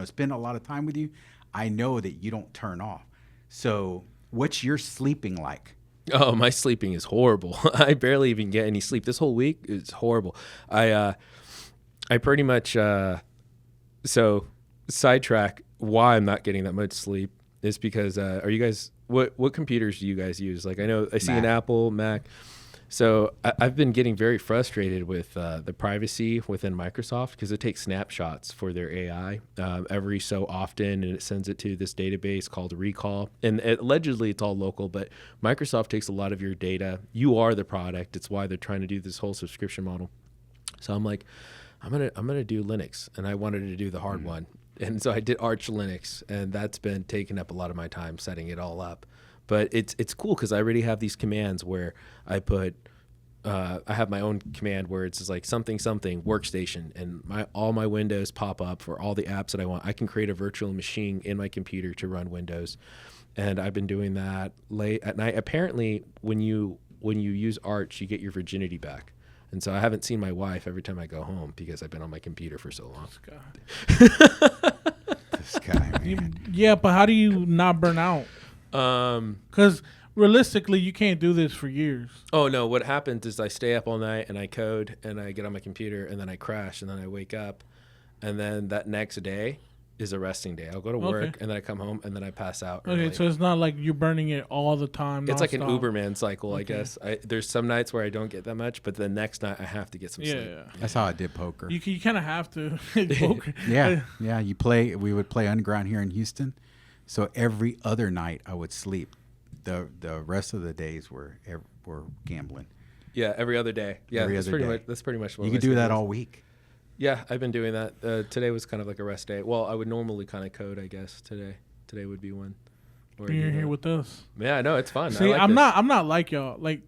[SPEAKER 2] spend a lot of time with you, I know that you don't turn off. So what's your sleeping like?
[SPEAKER 3] Oh, my sleeping is horrible. I barely even get any sleep. This whole week is horrible. I pretty much, so sidetrack why I'm not getting that much sleep is because, are you guys, what computers do you guys use? Like I know I see an Apple, Mac. So I've been getting very frustrated with the privacy within Microsoft because it takes snapshots for their AI every so often, and it sends it to this database called Recall. And allegedly it's all local, but Microsoft takes a lot of your data. You are the product. It's why they're trying to do this whole subscription model. So I'm like, I'm gonna do Linux, and I wanted to do the hard one. And so I did Arch Linux, and that's been taking up a lot of my time setting it all up. But it's cool because I already have these commands where I put I have my own command where it's just like something workstation, and all my windows pop up for all the apps that I want. I can create a virtual machine in my computer to run Windows, and I've been doing that late at night. Apparently, when you use Arch, you get your virginity back. And so I haven't seen my wife every time I go home because I've been on my computer for so long.
[SPEAKER 2] This guy, man.
[SPEAKER 1] Yeah, but how do you not burn out? Because realistically, you can't do this for years.
[SPEAKER 3] Oh, no. What happens is I stay up all night and I code and I get on my computer and then I crash and then I wake up. And then that next day is a resting day. I'll go to work and then I come home and then I pass out.
[SPEAKER 1] Okay,
[SPEAKER 3] early.
[SPEAKER 1] so it's not like you're burning it all the time.
[SPEAKER 3] It's like an
[SPEAKER 1] nonstop.
[SPEAKER 3] Uberman cycle, I guess. There's some nights where I don't get that much, but the next night I have to get some sleep.
[SPEAKER 1] Yeah.
[SPEAKER 2] That's how I did poker.
[SPEAKER 1] You kind of have to. Poker.
[SPEAKER 2] Yeah. We would play Underground here in Houston. So every other night I would sleep. The rest of the days were gambling.
[SPEAKER 3] Yeah, every other day. Yeah,
[SPEAKER 2] Every
[SPEAKER 3] that's
[SPEAKER 2] other
[SPEAKER 3] pretty
[SPEAKER 2] day.
[SPEAKER 3] much. That's pretty much what
[SPEAKER 2] You
[SPEAKER 3] my
[SPEAKER 2] could do that
[SPEAKER 3] schedule is.
[SPEAKER 2] all week.
[SPEAKER 3] Yeah, I've been doing that. Today was kind of like a rest day. Well, I would normally kind of code, I guess. Today would be one.
[SPEAKER 1] You're here with us.
[SPEAKER 3] Yeah, no, it's fun.
[SPEAKER 1] See,
[SPEAKER 3] I like
[SPEAKER 1] I'm not like y'all. Like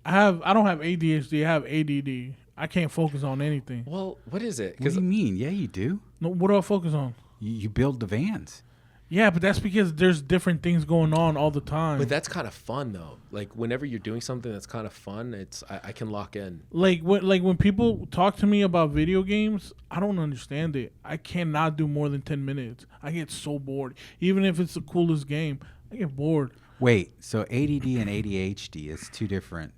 [SPEAKER 1] I don't have ADHD. I have ADD. I can't focus on anything.
[SPEAKER 3] Well, what is it?
[SPEAKER 2] What do you mean? Yeah, you do.
[SPEAKER 1] No, what do I focus on?
[SPEAKER 2] You build the vans.
[SPEAKER 1] Yeah, but that's because there's different things going on all the time.
[SPEAKER 3] But that's kind of fun though. Like whenever you're doing something that's kind of fun, I can lock in.
[SPEAKER 1] like when people talk to me about video games, I don't understand it. I cannot do more than 10 minutes. I get so bored. Even if it's the coolest game, I get bored.
[SPEAKER 2] Wait, so ADD and ADHD is two different.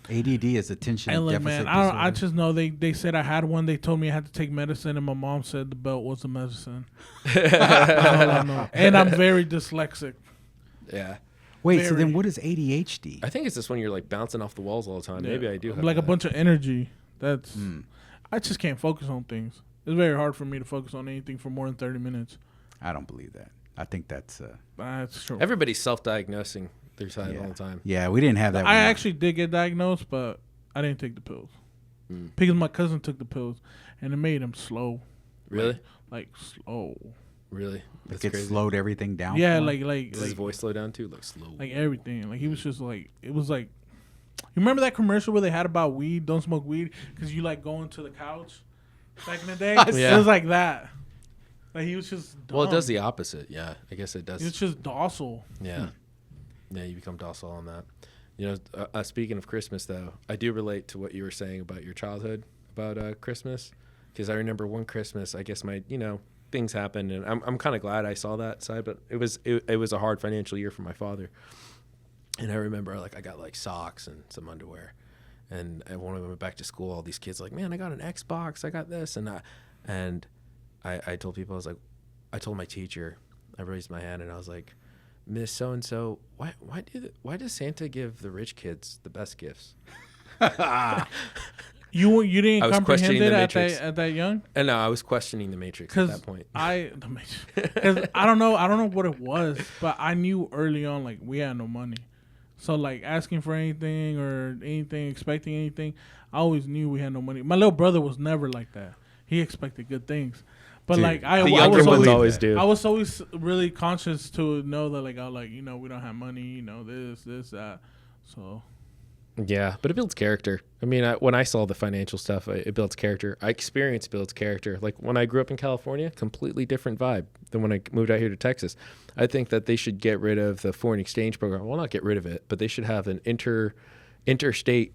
[SPEAKER 2] ADD is attention
[SPEAKER 1] And look,
[SPEAKER 2] deficit
[SPEAKER 1] man, I
[SPEAKER 2] disorder.
[SPEAKER 1] just know they said I had one. They told me I had to take medicine, and my mom said the belt was the medicine. That's all I know. And I'm very dyslexic.
[SPEAKER 3] Yeah.
[SPEAKER 2] Wait, so
[SPEAKER 1] very-
[SPEAKER 2] then what is ADHD?
[SPEAKER 3] I think it's just when you're like bouncing off the walls all the time. Maybe I do have
[SPEAKER 1] like a
[SPEAKER 3] that.
[SPEAKER 1] bunch of energy. That's
[SPEAKER 2] Hmm.
[SPEAKER 1] I just can't focus on things. It's very hard for me to focus on anything for more than 30 minutes.
[SPEAKER 2] I don't believe that. I think that's
[SPEAKER 1] That's true.
[SPEAKER 3] Everybody's self-diagnosing their side
[SPEAKER 2] yeah.
[SPEAKER 3] all the time.
[SPEAKER 2] Yeah, we didn't have that.
[SPEAKER 1] I
[SPEAKER 2] one.
[SPEAKER 1] actually did get diagnosed, but I didn't take the pills because my cousin took the pills, and it made him slow,
[SPEAKER 3] Really?
[SPEAKER 1] like slow.
[SPEAKER 3] Really? That's
[SPEAKER 2] it
[SPEAKER 3] crazy.
[SPEAKER 2] slowed everything down.
[SPEAKER 1] Yeah,
[SPEAKER 2] for him?
[SPEAKER 1] like
[SPEAKER 3] Does his voice slow down too? Like slow.
[SPEAKER 1] like everything. Like he was just like it was like. You remember that commercial where they had about weed? Don't smoke weed because you like going to the couch back in the day.
[SPEAKER 3] Yeah.
[SPEAKER 1] It was like that. Like he was just. Dumb.
[SPEAKER 3] Well, it does the opposite. Yeah, I guess it does.
[SPEAKER 1] He was just docile.
[SPEAKER 3] Yeah. Yeah, you become docile on that. You know, speaking of Christmas, though, I do relate to what you were saying about your childhood, about Christmas. Because I remember one Christmas, I guess things happened, and I'm kind of glad I saw that side, but it was a hard financial year for my father. And I remember, like, I got, like, socks and some underwear. And when I went back to school, all these kids like, man, I got an Xbox, I got this. And I told people, I told my teacher, I raised my hand, and I was like, Miss So-and-so, why does Santa give the rich kids the best gifts?
[SPEAKER 1] You
[SPEAKER 3] I
[SPEAKER 1] didn't
[SPEAKER 3] was
[SPEAKER 1] comprehend
[SPEAKER 3] questioning
[SPEAKER 1] it
[SPEAKER 3] the
[SPEAKER 1] at
[SPEAKER 3] Matrix.
[SPEAKER 1] that young?
[SPEAKER 3] And no, I was questioning the Matrix at
[SPEAKER 1] Because
[SPEAKER 3] that point.
[SPEAKER 1] Because I don't know what it was, but I knew early on like we had no money, so like asking for anything or anything, expecting anything, I always knew we had no money. My little brother was never like that. He expected good things, but
[SPEAKER 2] Dude,
[SPEAKER 1] like
[SPEAKER 3] The
[SPEAKER 1] I
[SPEAKER 3] younger
[SPEAKER 1] was
[SPEAKER 3] ones
[SPEAKER 1] always,
[SPEAKER 3] always do.
[SPEAKER 1] I was always really conscious to know that like I was like we don't have money, this that, so.
[SPEAKER 3] Yeah, but it builds character. I mean, when I saw the financial stuff, it builds character. I experienced builds character. Like when I grew up in California, completely different vibe than when I moved out here to Texas. I think that they should get rid of the foreign exchange program. Well, not get rid of it, but they should have an interstate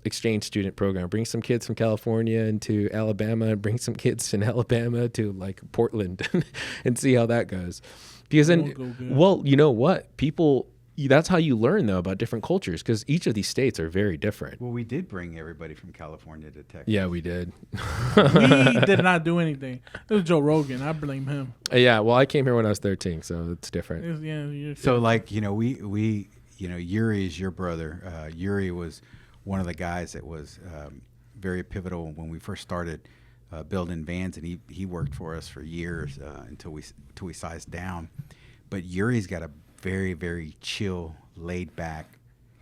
[SPEAKER 3] exchange student program. Bring some kids from California into Alabama and bring some kids in Alabama to like Portland and see how that goes. Because then,
[SPEAKER 1] Won't go good.
[SPEAKER 3] well, you know what? That's how you learn though about different cultures, because each of these states are very different.
[SPEAKER 2] Well, we did bring everybody from California to Texas.
[SPEAKER 3] Yeah, we did.
[SPEAKER 1] We did not do anything. It was Joe Rogan. I blame him.
[SPEAKER 3] Yeah, well, I came here when I was 13, so it's different.
[SPEAKER 1] It was, you're
[SPEAKER 2] So like we Yuri is your brother. Yuri was one of the guys that was very pivotal when we first started building vans, and he worked for us for years until we sized down. But Yuri's got a very, very chill, laid back.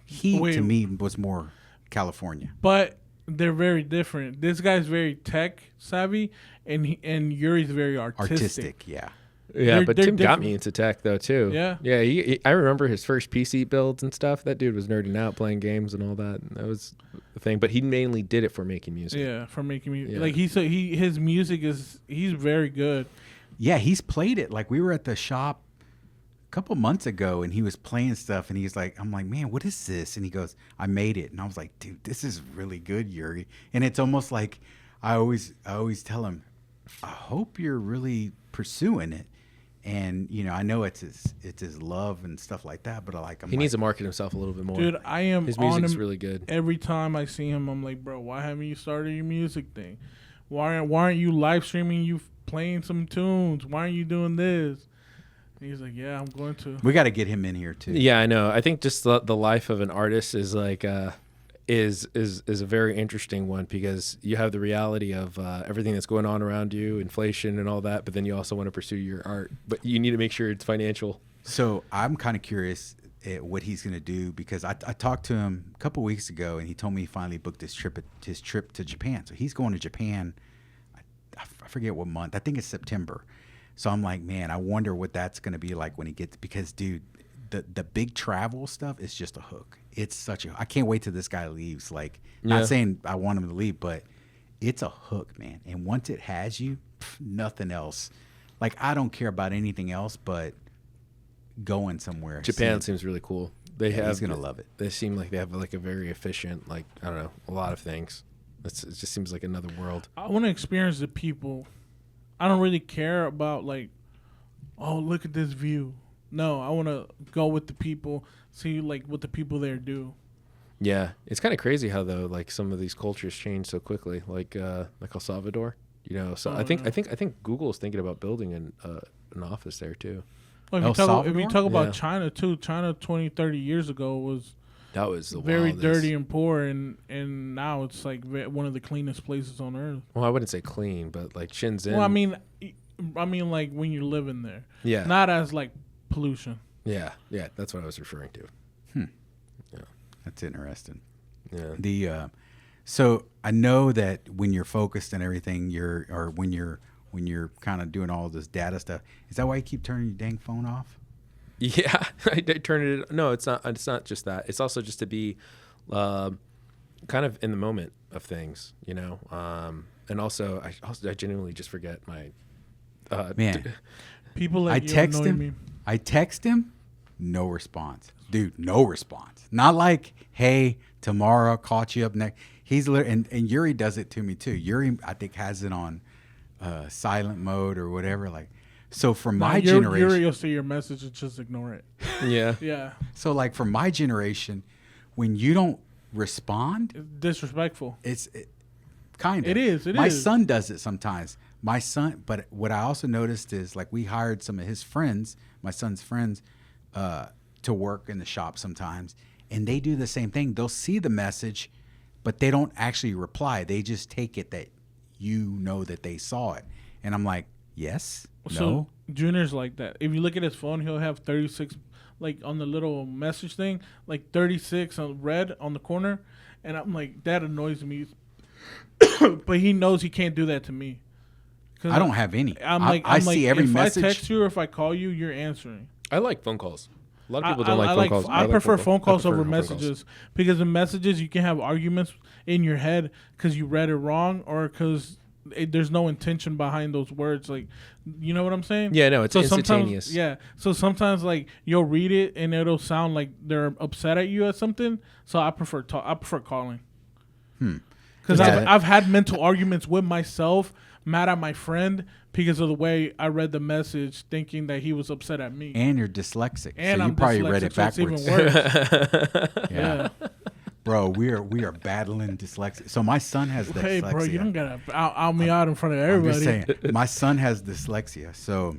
[SPEAKER 2] He
[SPEAKER 1] Wait.
[SPEAKER 2] to me was more California.
[SPEAKER 1] But they're very different. This guy's very tech savvy, and Yuri's very
[SPEAKER 2] Artistic, yeah.
[SPEAKER 3] Yeah, but
[SPEAKER 1] they're
[SPEAKER 3] Tim got
[SPEAKER 1] different.
[SPEAKER 3] me into tech though too.
[SPEAKER 1] Yeah.
[SPEAKER 3] Yeah. I remember his first PC builds and stuff. That dude was nerding out, playing games and all that. And that was the thing. But he mainly did it for making music.
[SPEAKER 1] Yeah, for making music.
[SPEAKER 3] Yeah.
[SPEAKER 1] Like his music he's very good.
[SPEAKER 2] Yeah, he's played it. Like we were at the shop a couple months ago, and he was playing stuff, and he's like, I'm like, man, what is this? And he goes, I made it. And I was like, dude, this is really good, Yuri. And it's almost like I always tell him, I hope you're really pursuing it. And I know it's his love and stuff like that, but
[SPEAKER 3] He needs to market himself a little bit more.
[SPEAKER 1] Dude, I am
[SPEAKER 3] His
[SPEAKER 1] on
[SPEAKER 3] music's
[SPEAKER 1] him
[SPEAKER 3] really good.
[SPEAKER 1] every time I see him. I'm like, bro, why haven't you started your music thing? Why aren't you live streaming? You playing some tunes? Why aren't you doing this? And he's like, yeah, I'm going to.
[SPEAKER 2] we got to get him in here too.
[SPEAKER 3] Yeah, I know. I think just the life of an artist is like is a very interesting one, because you have the reality of everything that's going on around you, inflation and all that, but then you also want to pursue your art, but you need to make sure it's financial.
[SPEAKER 2] So I'm kind of curious at what he's going to do, because I talked to him a couple weeks ago, and he told me he finally booked his trip to Japan. So he's going to Japan. I forget what month. I think it's September. So I'm like, man, I wonder what that's going to be like when he gets, because dude, the big travel stuff is just a hook. It's such a. I can't wait till this guy leaves. Like,
[SPEAKER 3] Yeah.
[SPEAKER 2] not saying I want him to leave, but it's a hook, man. And once it has you, nothing else. Like, I don't care about anything else but going somewhere.
[SPEAKER 3] Japan
[SPEAKER 2] seeing-
[SPEAKER 3] seems really cool. They
[SPEAKER 2] Yeah,
[SPEAKER 3] have.
[SPEAKER 2] he's gonna love it.
[SPEAKER 3] They seem like they have like a very efficient, like, I don't know, a lot of things. It just seems like another world.
[SPEAKER 1] I want to experience the people. I don't really care about like, oh, look at this view. No, I want to go with the people, see like what the people there do.
[SPEAKER 3] Yeah, it's kind of crazy how though like some of these cultures change so quickly. Like El Salvador, you know. So
[SPEAKER 1] Oh,
[SPEAKER 3] I think
[SPEAKER 1] yeah.
[SPEAKER 3] I think Google is thinking about building an office there too.
[SPEAKER 1] Well,
[SPEAKER 2] El
[SPEAKER 1] if you
[SPEAKER 2] Salvador?
[SPEAKER 1] talk about
[SPEAKER 3] Yeah.
[SPEAKER 1] China too, China 20, 30 years ago was
[SPEAKER 3] That was the
[SPEAKER 1] very
[SPEAKER 3] wildest.
[SPEAKER 1] dirty and poor, and now it's like one of the cleanest places on earth.
[SPEAKER 3] Well, I wouldn't say clean, but like Shenzhen.
[SPEAKER 1] Well, I mean like when you're living there,
[SPEAKER 3] yeah,
[SPEAKER 1] not as like pollution.
[SPEAKER 3] yeah, that's what I was referring to.
[SPEAKER 2] That's interesting.
[SPEAKER 3] Yeah.
[SPEAKER 2] The so I know that when you're focused and everything, when you're kind of doing all this data stuff, is that why you keep turning your dang phone off?
[SPEAKER 3] Yeah, I did turn it. No, it's not. It's not just that. It's also just to be, kind of in the moment of things, you know. And also, I genuinely just forget my.
[SPEAKER 2] Man,
[SPEAKER 1] People like
[SPEAKER 2] I
[SPEAKER 1] you
[SPEAKER 2] text
[SPEAKER 1] annoy
[SPEAKER 2] him.
[SPEAKER 1] me.
[SPEAKER 2] I text him, no response, dude. No response. Not like, hey, tomorrow caught you up next. He's and Yuri does it to me too. Yuri, I think, has it on silent mode or whatever. Like, so for my generation,
[SPEAKER 1] you'll see your message and just ignore it.
[SPEAKER 3] yeah.
[SPEAKER 1] Yeah,
[SPEAKER 2] so like for my generation, when you don't respond,
[SPEAKER 1] it's disrespectful.
[SPEAKER 2] it's kind of.
[SPEAKER 1] It is, it
[SPEAKER 2] my
[SPEAKER 1] is.
[SPEAKER 2] son does it sometimes. My son, but what I also noticed is like we hired some of his friends, my son's friends, to work in the shop sometimes, and they do the same thing. They'll see the message, but they don't actually reply. They just take it that you know that they saw it, and I'm like, yes,
[SPEAKER 1] So
[SPEAKER 2] no.
[SPEAKER 1] Junior's like that. If you look at his phone, he'll have 36, like on the little message thing, like 36 on red on the corner, and I'm like, that annoys me. But he knows he can't do that to me. 'Cause
[SPEAKER 2] I don't have any.
[SPEAKER 1] I
[SPEAKER 2] see every
[SPEAKER 1] if
[SPEAKER 2] message.
[SPEAKER 1] I text you or if I call you, you're answering.
[SPEAKER 3] I like phone calls. A lot of people don't like
[SPEAKER 1] I
[SPEAKER 3] phone calls.
[SPEAKER 1] I
[SPEAKER 3] like
[SPEAKER 1] prefer phone
[SPEAKER 3] I
[SPEAKER 1] calls
[SPEAKER 3] prefer
[SPEAKER 1] over
[SPEAKER 3] phone calls.
[SPEAKER 1] messages because in messages you can have arguments in your head because you read it wrong or because there's no intention behind those words. Like, you know what I'm saying?
[SPEAKER 3] Yeah, no, it's
[SPEAKER 1] sometimes,
[SPEAKER 3] instantaneous.
[SPEAKER 1] yeah. So sometimes like you'll read it and it'll sound like they're upset at you at something. So I prefer calling. Because
[SPEAKER 3] Yeah.
[SPEAKER 1] I've had mental arguments with myself, mad at my friend because of the way I read the message, thinking that he was upset at me.
[SPEAKER 2] And you're dyslexic,
[SPEAKER 1] And
[SPEAKER 2] so
[SPEAKER 1] I'm
[SPEAKER 2] you probably
[SPEAKER 1] dyslexic,
[SPEAKER 2] read it
[SPEAKER 1] so it's
[SPEAKER 2] backwards.
[SPEAKER 1] even worse.
[SPEAKER 2] Yeah.
[SPEAKER 1] Yeah.
[SPEAKER 2] Bro, we are battling dyslexia. So my son has dyslexia.
[SPEAKER 1] Hey, bro, you don't gotta out me out in front of
[SPEAKER 2] I'm
[SPEAKER 1] everybody.
[SPEAKER 2] just saying, my son has dyslexia, so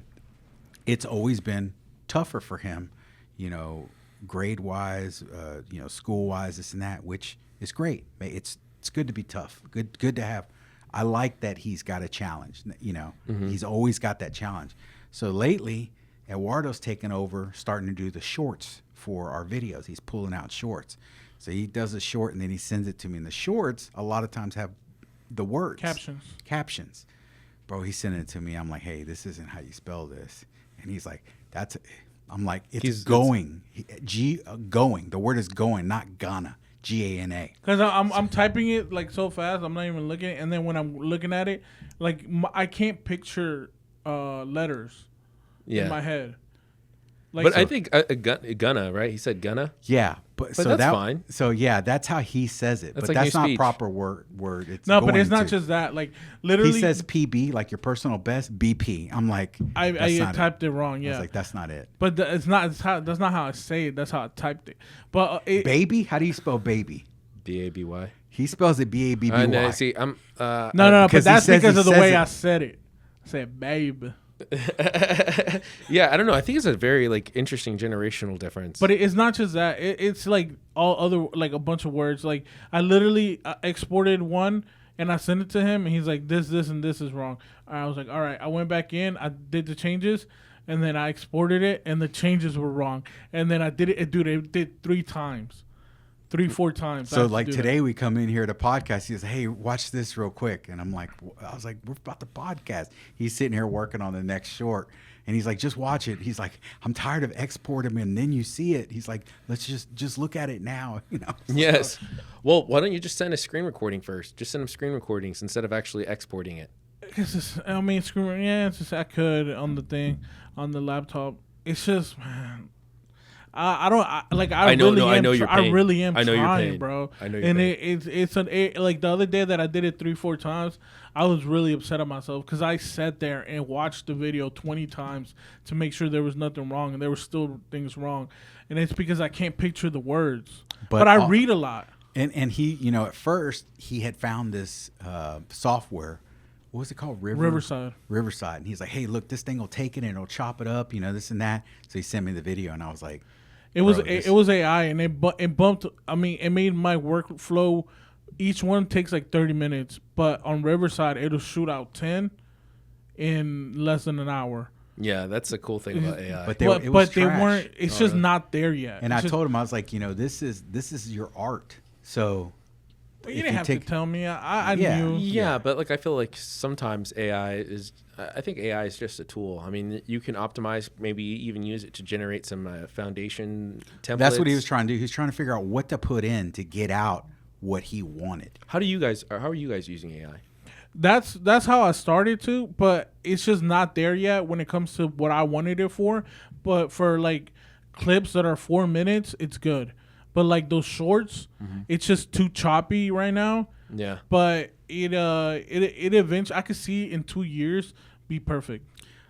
[SPEAKER 2] it's always been tougher for him, you know, grade wise, you know, school wise, this and that, which is great. It's good to be tough. Good to have. I like that he's got a challenge. You know, he's always got that challenge. So lately, Eduardo's taken over, starting to do the shorts for our videos. He's pulling out shorts. So he does a short and then he sends it to me. And the shorts a lot of times have the words. Captions. Bro, he's sending it to me. I'm like, hey, this isn't how you spell this. And he's like, I'm like, it's going. Going. The word is going, not gonna. Gana.
[SPEAKER 1] Because I'm typing it like so fast, I'm not even looking. And then when I'm looking at it, like I can't picture letters in my head. Like,
[SPEAKER 3] But I think gonna, right? He said gonna.
[SPEAKER 2] Yeah, but so
[SPEAKER 3] that's fine.
[SPEAKER 2] So yeah, that's how he says it.
[SPEAKER 3] That's
[SPEAKER 2] But
[SPEAKER 3] like
[SPEAKER 2] that's
[SPEAKER 3] new
[SPEAKER 2] not
[SPEAKER 3] speech.
[SPEAKER 2] proper word. It's
[SPEAKER 1] no, but it's
[SPEAKER 2] going
[SPEAKER 1] not
[SPEAKER 2] to.
[SPEAKER 1] just that. Like literally,
[SPEAKER 2] He says PB, like your personal best, BP. I'm like,
[SPEAKER 1] I
[SPEAKER 2] that's not
[SPEAKER 1] typed it wrong.
[SPEAKER 2] I
[SPEAKER 1] Yeah,
[SPEAKER 2] was like, that's not it.
[SPEAKER 1] but that's not how I say it. That's how I typed it. But
[SPEAKER 2] Baby? How do you spell baby?
[SPEAKER 3] DABY.
[SPEAKER 2] He spells it BABBY.
[SPEAKER 3] No, see, I'm.
[SPEAKER 1] no, but
[SPEAKER 2] because he
[SPEAKER 1] that's
[SPEAKER 2] says
[SPEAKER 1] because
[SPEAKER 2] he
[SPEAKER 1] of the
[SPEAKER 2] says
[SPEAKER 1] way
[SPEAKER 2] it.
[SPEAKER 1] I said it. I said babe.
[SPEAKER 3] Yeah, I don't know. I think it's a very like interesting generational difference.
[SPEAKER 1] But it's not just that. It's like all other, like a bunch of words. Like I literally exported one and I sent it to him, and he's like, this, and this is wrong. I was like, all right. I went back in, I did the changes, and then I exported it, and the changes were wrong. And then I did it. Dude, it did 3 times. 3-4 times. I
[SPEAKER 2] So
[SPEAKER 1] had to
[SPEAKER 2] like
[SPEAKER 1] do
[SPEAKER 2] today we come in here to podcast. He says, hey, watch this real quick. And I'm like, I was like, we're about to podcast. He's sitting here working on the next short. And he's like, just watch it. He's like, I'm tired of exporting them, and then you see it. He's like, let's just look at it now. You know?
[SPEAKER 3] Yes. Well, why don't you just send a screen recording first? Just send them screen recordings instead of actually exporting it.
[SPEAKER 1] It's just, I mean, it's just I could on the thing, on the laptop. It's just, man. I know your pain.
[SPEAKER 3] I really am
[SPEAKER 1] trying,
[SPEAKER 3] your pain.
[SPEAKER 1] Bro.
[SPEAKER 3] I know your
[SPEAKER 1] and
[SPEAKER 3] pain.
[SPEAKER 1] It's like the other day that I did it 3-4 times, I was really upset at myself because I sat there and watched the video 20 times to make sure there was nothing wrong, and there were still things wrong, and it's because I can't picture the words. But I read a lot.
[SPEAKER 2] And he, you know, at first he had found this software. What was it called?
[SPEAKER 1] Riverside.
[SPEAKER 2] And he's like, hey, look, this thing will take it and it'll chop it up, you know, this and that. So he sent me the video, and I was like,
[SPEAKER 1] it was AI, and it bumped. I mean, it made my workflow. Each one takes like 30 minutes, but on Riverside, it'll shoot out 10 in less than an hour.
[SPEAKER 3] Yeah, that's the cool thing about AI.
[SPEAKER 2] But
[SPEAKER 1] They weren't. It's just not there yet.
[SPEAKER 2] And I told him, I was like, you know, this is your art. So
[SPEAKER 1] you didn't have to tell me. I knew.
[SPEAKER 3] Yeah, but like I feel like sometimes AI is. I think AI is just a tool. I mean, you can optimize, maybe even use it to generate some foundation templates.
[SPEAKER 2] That's what he was trying to do. He was trying to figure out what to put in to get out what he wanted.
[SPEAKER 3] How are you guys using AI?
[SPEAKER 1] That's how I started to, but it's just not there yet when it comes to what I wanted it for. But for like clips that are 4 minutes, it's good. But like those shorts, it's just too choppy right now.
[SPEAKER 3] Yeah.
[SPEAKER 1] But it eventually, I could see in 2 years be perfect.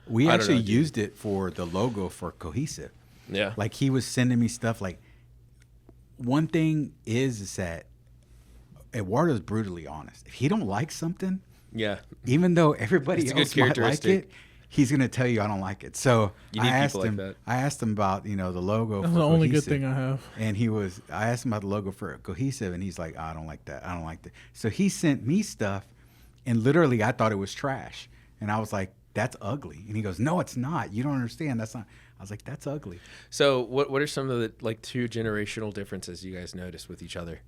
[SPEAKER 2] We actually used it for the logo for Cohesive.
[SPEAKER 3] Yeah.
[SPEAKER 2] Like he was sending me stuff. Like one thing is that Eduardo's brutally honest. If he don't like something,
[SPEAKER 3] yeah,
[SPEAKER 2] even though everybody else might like it, he's gonna tell you I don't like it. So
[SPEAKER 3] you need
[SPEAKER 2] I asked
[SPEAKER 3] people
[SPEAKER 2] him.
[SPEAKER 3] Like that.
[SPEAKER 2] I asked him about the logo.
[SPEAKER 1] That's
[SPEAKER 2] for
[SPEAKER 1] the only
[SPEAKER 2] Cohesive,
[SPEAKER 1] good thing I have.
[SPEAKER 2] And I asked him about the logo for Cohesive, and he's like, I don't like that. I don't like that. So he sent me stuff, and literally I thought it was trash, and I was like, that's ugly. And he goes, no, it's not. You don't understand. That's not. I was like, that's ugly.
[SPEAKER 3] So what are some of the like 2 generational differences you guys noticed with each other?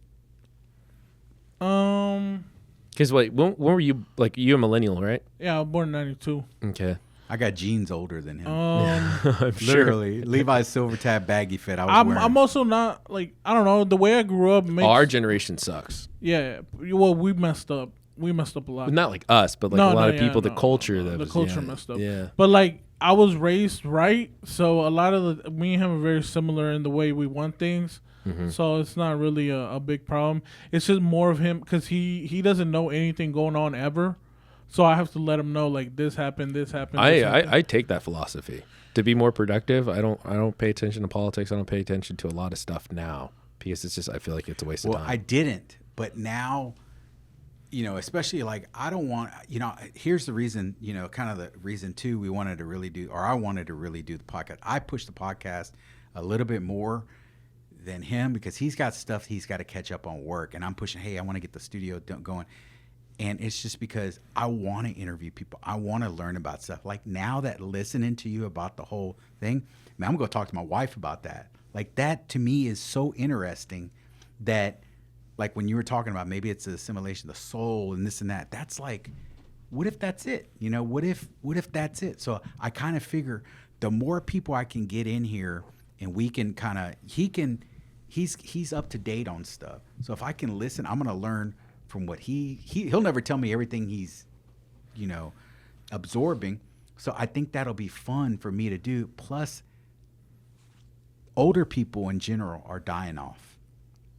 [SPEAKER 3] Because when were you, like, you a millennial, right?
[SPEAKER 1] Yeah, I was born in 92.
[SPEAKER 3] Okay.
[SPEAKER 2] I got jeans older than him.
[SPEAKER 3] I'm
[SPEAKER 2] Literally, Levi's silver tab baggy fit.
[SPEAKER 1] I'm also not like, I don't know, the way I grew up makes,
[SPEAKER 3] our generation sucks.
[SPEAKER 1] Yeah, well, we messed up. We messed up a lot.
[SPEAKER 3] But not like us, but like a lot of people. The culture
[SPEAKER 1] messed up.
[SPEAKER 3] Yeah.
[SPEAKER 1] But like I was raised right, so a lot of me and him are very similar in the way we want things.
[SPEAKER 3] Mm-hmm.
[SPEAKER 1] So it's not really a big problem. It's just more of him because he doesn't know anything going on ever. So I have to let him know like this happened.
[SPEAKER 3] I take that philosophy to be more productive. I don't pay attention to politics. I don't pay attention to a lot of stuff now because it's just I feel like it's a waste of time.
[SPEAKER 2] I didn't, but now, especially like I don't want. Here's the reason. Kind of the reason too. We wanted to really do, or I wanted to really do the podcast. I pushed the podcast a little bit more than him because he's got stuff he's got to catch up on work, and I'm pushing. Hey, I want to get the studio going. And it's just because I want to interview people. I want to learn about stuff. Like now that listening to you about the whole thing, man, I'm going to talk to my wife about that. Like that to me is so interesting that like when you were talking about maybe it's the assimilation of the soul and this and that, that's like, what if that's it? What if that's it? So I kind of figure the more people I can get in here and we can kind of, he's up to date on stuff. So if I can listen, I'm going to learn from what he'll never tell me everything he's, absorbing. So I think that'll be fun for me to do. Plus, older people in general are dying off.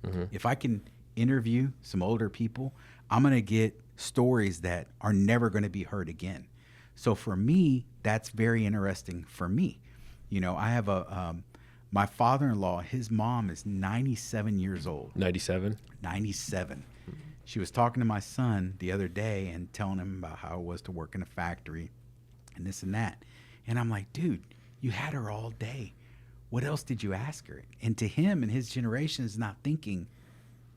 [SPEAKER 2] Mm-hmm. If I can interview some older people, I'm going to get stories that are never going to be heard again. So for me, that's very interesting for me. I have my father-in-law, his mom is 97 years old.
[SPEAKER 3] 97?
[SPEAKER 2] 97. She was talking to my son the other day and telling him about how it was to work in a factory and this and that. And I'm like, dude, you had her all day. What else did you ask her? And to him and his generation is not thinking,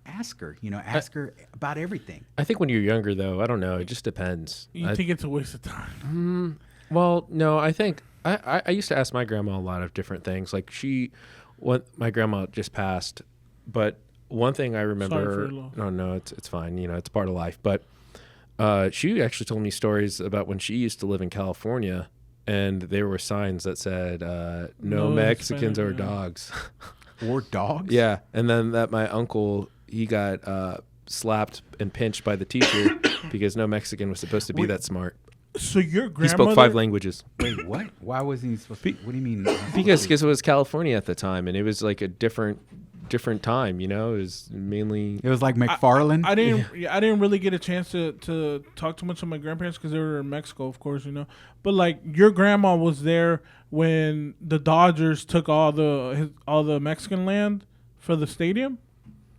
[SPEAKER 2] ask her, ask her about everything.
[SPEAKER 3] I think when you're younger, though, I don't know. It just depends.
[SPEAKER 1] You think it's a waste of time?
[SPEAKER 3] Well, no, I think I used to ask my grandma a lot of different things. Like my grandma just passed, but one thing I remember, no, it's fine. It's part of life. But she actually told me stories about when she used to live in California, and there were signs that said no
[SPEAKER 1] No
[SPEAKER 3] Mexicans or
[SPEAKER 1] Hispanic, yeah.
[SPEAKER 3] dogs.
[SPEAKER 2] Or dogs?
[SPEAKER 3] Yeah, and then that my uncle, he got slapped and pinched by the teacher because no Mexican was supposed to be
[SPEAKER 2] Wait.
[SPEAKER 3] that smart.
[SPEAKER 1] So your
[SPEAKER 3] He
[SPEAKER 1] grandmother
[SPEAKER 3] spoke 5 languages.
[SPEAKER 2] Wait, what? Why wasn't he supposed to? What do you mean?
[SPEAKER 3] Because it was California at the time, and it was like a different time. You know, it was mainly
[SPEAKER 2] It was like McFarland.
[SPEAKER 1] I didn't really get a chance to talk too much to my grandparents because they were in Mexico, of course, you know. But like your grandma was there when the Dodgers took all the Mexican land for the stadium.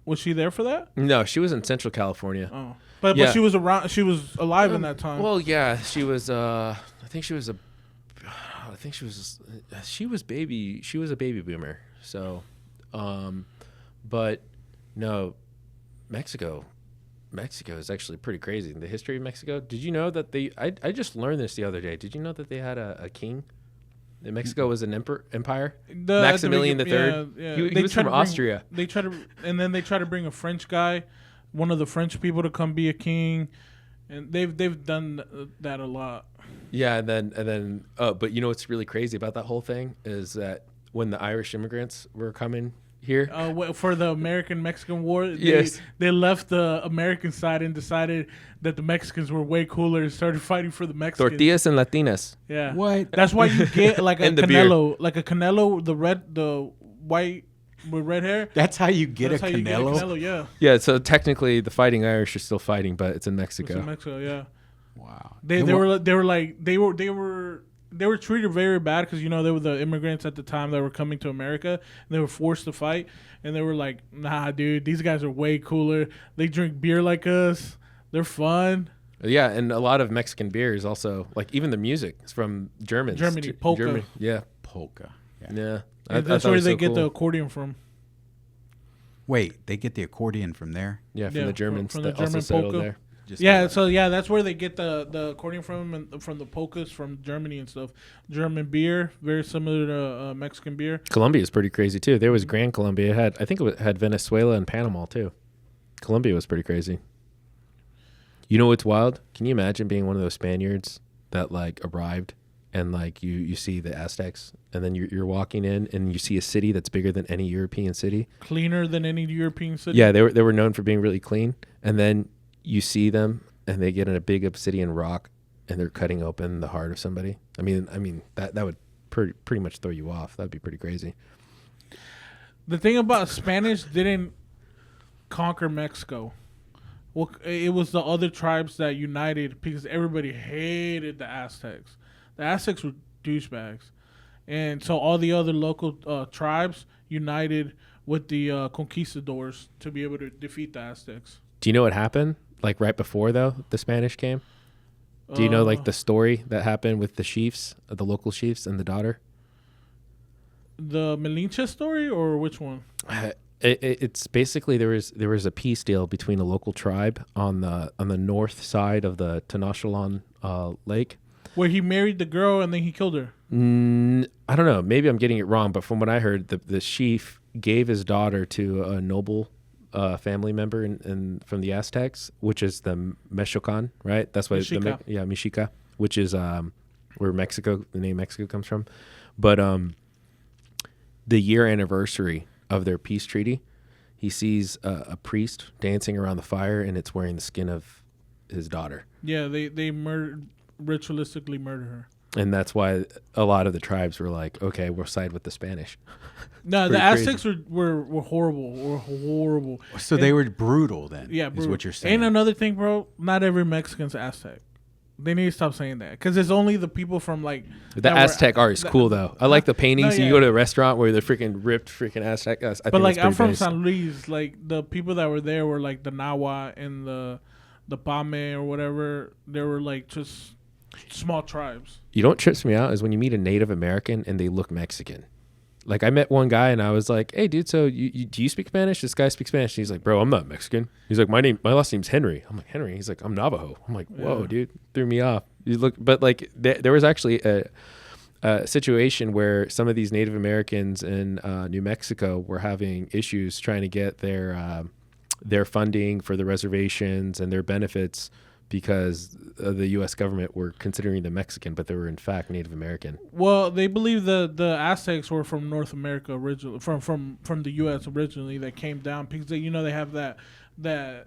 [SPEAKER 1] Was she there for that?
[SPEAKER 3] no. She was in Central California.
[SPEAKER 1] Oh, but
[SPEAKER 3] Yeah.
[SPEAKER 1] she was around. She was alive in that time.
[SPEAKER 3] Well, yeah, she was. I think she was baby. She was a baby boomer. So, but no, Mexico is actually pretty crazy. The history of Mexico. Did you know that I just learned this the other day. Did you know that they had a king? That Mexico was an empire. Maximilian III.
[SPEAKER 1] Yeah.
[SPEAKER 3] He was
[SPEAKER 1] They tried
[SPEAKER 3] from
[SPEAKER 1] to bring-
[SPEAKER 3] Austria.
[SPEAKER 1] They try to, and then they try to bring a French guy, one of the French people, to come be a king, and they've done that a lot.
[SPEAKER 3] Yeah, and then. But you know what's really crazy about that whole thing is that when the Irish immigrants were coming here,
[SPEAKER 1] For the American-Mexican War,
[SPEAKER 3] Yes.
[SPEAKER 1] they left the American side and decided that the Mexicans were way cooler and started fighting for the Mexicans.
[SPEAKER 3] tortillas and Latinas.
[SPEAKER 1] Yeah.
[SPEAKER 2] What?
[SPEAKER 1] That's why you get like a
[SPEAKER 3] And the beer.
[SPEAKER 1] Canelo, the white with red hair.
[SPEAKER 2] That's how you get
[SPEAKER 1] That's
[SPEAKER 2] a
[SPEAKER 1] how you get a
[SPEAKER 2] Canelo?
[SPEAKER 1] Canelo, yeah.
[SPEAKER 3] Yeah, so technically the Fighting Irish are still fighting, but it's in
[SPEAKER 1] It's
[SPEAKER 3] Mexico.
[SPEAKER 1] in Mexico, yeah.
[SPEAKER 2] Wow.
[SPEAKER 1] They were treated very bad because you know they were the immigrants at the time that were coming to America and they were forced to fight and they were like, nah, dude, these guys are way cooler. They drink beer like us. They're fun.
[SPEAKER 3] Yeah, and a lot of Mexican beer is also like even the music is from Germans.
[SPEAKER 1] Germany, polka.
[SPEAKER 3] Yeah,
[SPEAKER 2] Polka. Yeah.
[SPEAKER 3] yeah.
[SPEAKER 1] That's
[SPEAKER 3] thought it
[SPEAKER 1] where
[SPEAKER 3] was
[SPEAKER 1] they
[SPEAKER 3] so
[SPEAKER 1] get the
[SPEAKER 3] cool.
[SPEAKER 1] accordion from.
[SPEAKER 2] Wait, they get the accordion from there?
[SPEAKER 3] Yeah, from
[SPEAKER 1] Yeah,
[SPEAKER 3] the Germans
[SPEAKER 1] from the
[SPEAKER 3] that also
[SPEAKER 1] German
[SPEAKER 3] settled
[SPEAKER 1] polka.
[SPEAKER 3] there.
[SPEAKER 2] Just
[SPEAKER 1] Yeah, so yeah, that's where they get the accordion from and from the polkas from Germany and stuff. German beer, very similar to Mexican beer.
[SPEAKER 3] Colombia is pretty crazy too. There was Grand Colombia. I think it had Venezuela and Panama too. Colombia was pretty crazy. You know what's wild? Can you imagine being one of those Spaniards that like arrived and like you see the Aztecs and then you're walking in and you see a city that's bigger than any European city?
[SPEAKER 1] Cleaner than any European city.
[SPEAKER 3] Yeah, they were known for being really clean. And then you see them and they get in a big obsidian rock and they're cutting open the heart of somebody. I mean that would pretty much throw you off. That'd be pretty crazy.
[SPEAKER 1] The thing about Spanish didn't conquer Mexico. Well, it was the other tribes that united because everybody hated the Aztecs. The Aztecs were douchebags. And so all the other local tribes united with the conquistadors to be able to defeat the Aztecs.
[SPEAKER 3] Do you know what happened? Like right before though the Spanish came? Do you know like the story that happened with the chiefs, the local chiefs and the daughter?
[SPEAKER 1] The Malinche story or which one?
[SPEAKER 3] It's basically there was a peace deal between a local tribe on the north side of the Tenochtitlan lake.
[SPEAKER 1] Where he married the girl and then he killed her.
[SPEAKER 3] I don't know. Maybe I'm getting it wrong, but from what I heard, the chief gave his daughter to a noble family member in from the Aztecs, which is the Mexican, right? That's why
[SPEAKER 1] Mexica.
[SPEAKER 3] Mexica, which is where the name Mexico comes from. But the year anniversary of their peace treaty, he sees a priest dancing around the fire, and it's wearing the skin of his daughter.
[SPEAKER 1] Yeah, they ritualistically murder her.
[SPEAKER 3] And that's why a lot of the tribes were like, okay, we'll side with the Spanish.
[SPEAKER 1] No, the
[SPEAKER 3] Pretty
[SPEAKER 1] Aztecs were horrible. Were horrible.
[SPEAKER 2] So they were brutal then.
[SPEAKER 1] Yeah,
[SPEAKER 2] is
[SPEAKER 1] bro.
[SPEAKER 2] what you're saying.
[SPEAKER 1] And another thing, bro. Not every Mexican's Aztec. They need to stop saying that because it's only the people from like
[SPEAKER 3] The
[SPEAKER 1] that were-
[SPEAKER 3] Aztec art is cool though. I like the paintings.
[SPEAKER 1] No,
[SPEAKER 3] You
[SPEAKER 1] yeah.
[SPEAKER 3] go to a restaurant where they're freaking ripped freaking Aztec. I
[SPEAKER 1] But
[SPEAKER 3] think
[SPEAKER 1] like
[SPEAKER 3] that's
[SPEAKER 1] I'm from
[SPEAKER 3] pretty nice.
[SPEAKER 1] San Luis. Like the people that were there were like the Nahua and the Pame or whatever. They were like just small tribes.
[SPEAKER 3] You know what trips me out is when you meet a Native American and they look Mexican. Like I met one guy and I was like, "Hey, dude, so you do you speak Spanish?" This guy speaks Spanish. And he's like, "Bro, I'm not Mexican." He's like, "My last name's Henry." I'm like, "Henry?" He's like, "I'm Navajo." I'm like, "Whoa,
[SPEAKER 1] Yeah.
[SPEAKER 3] dude, threw me off." You look, but like there was actually a situation where some of these Native Americans in New Mexico were having issues trying to get their funding for the reservations and their benefits because the U.S. government were considering them Mexican, but they were in fact Native American.
[SPEAKER 1] Well, they believe the Aztecs were from North America originally, from the U.S. originally, that came down because they have that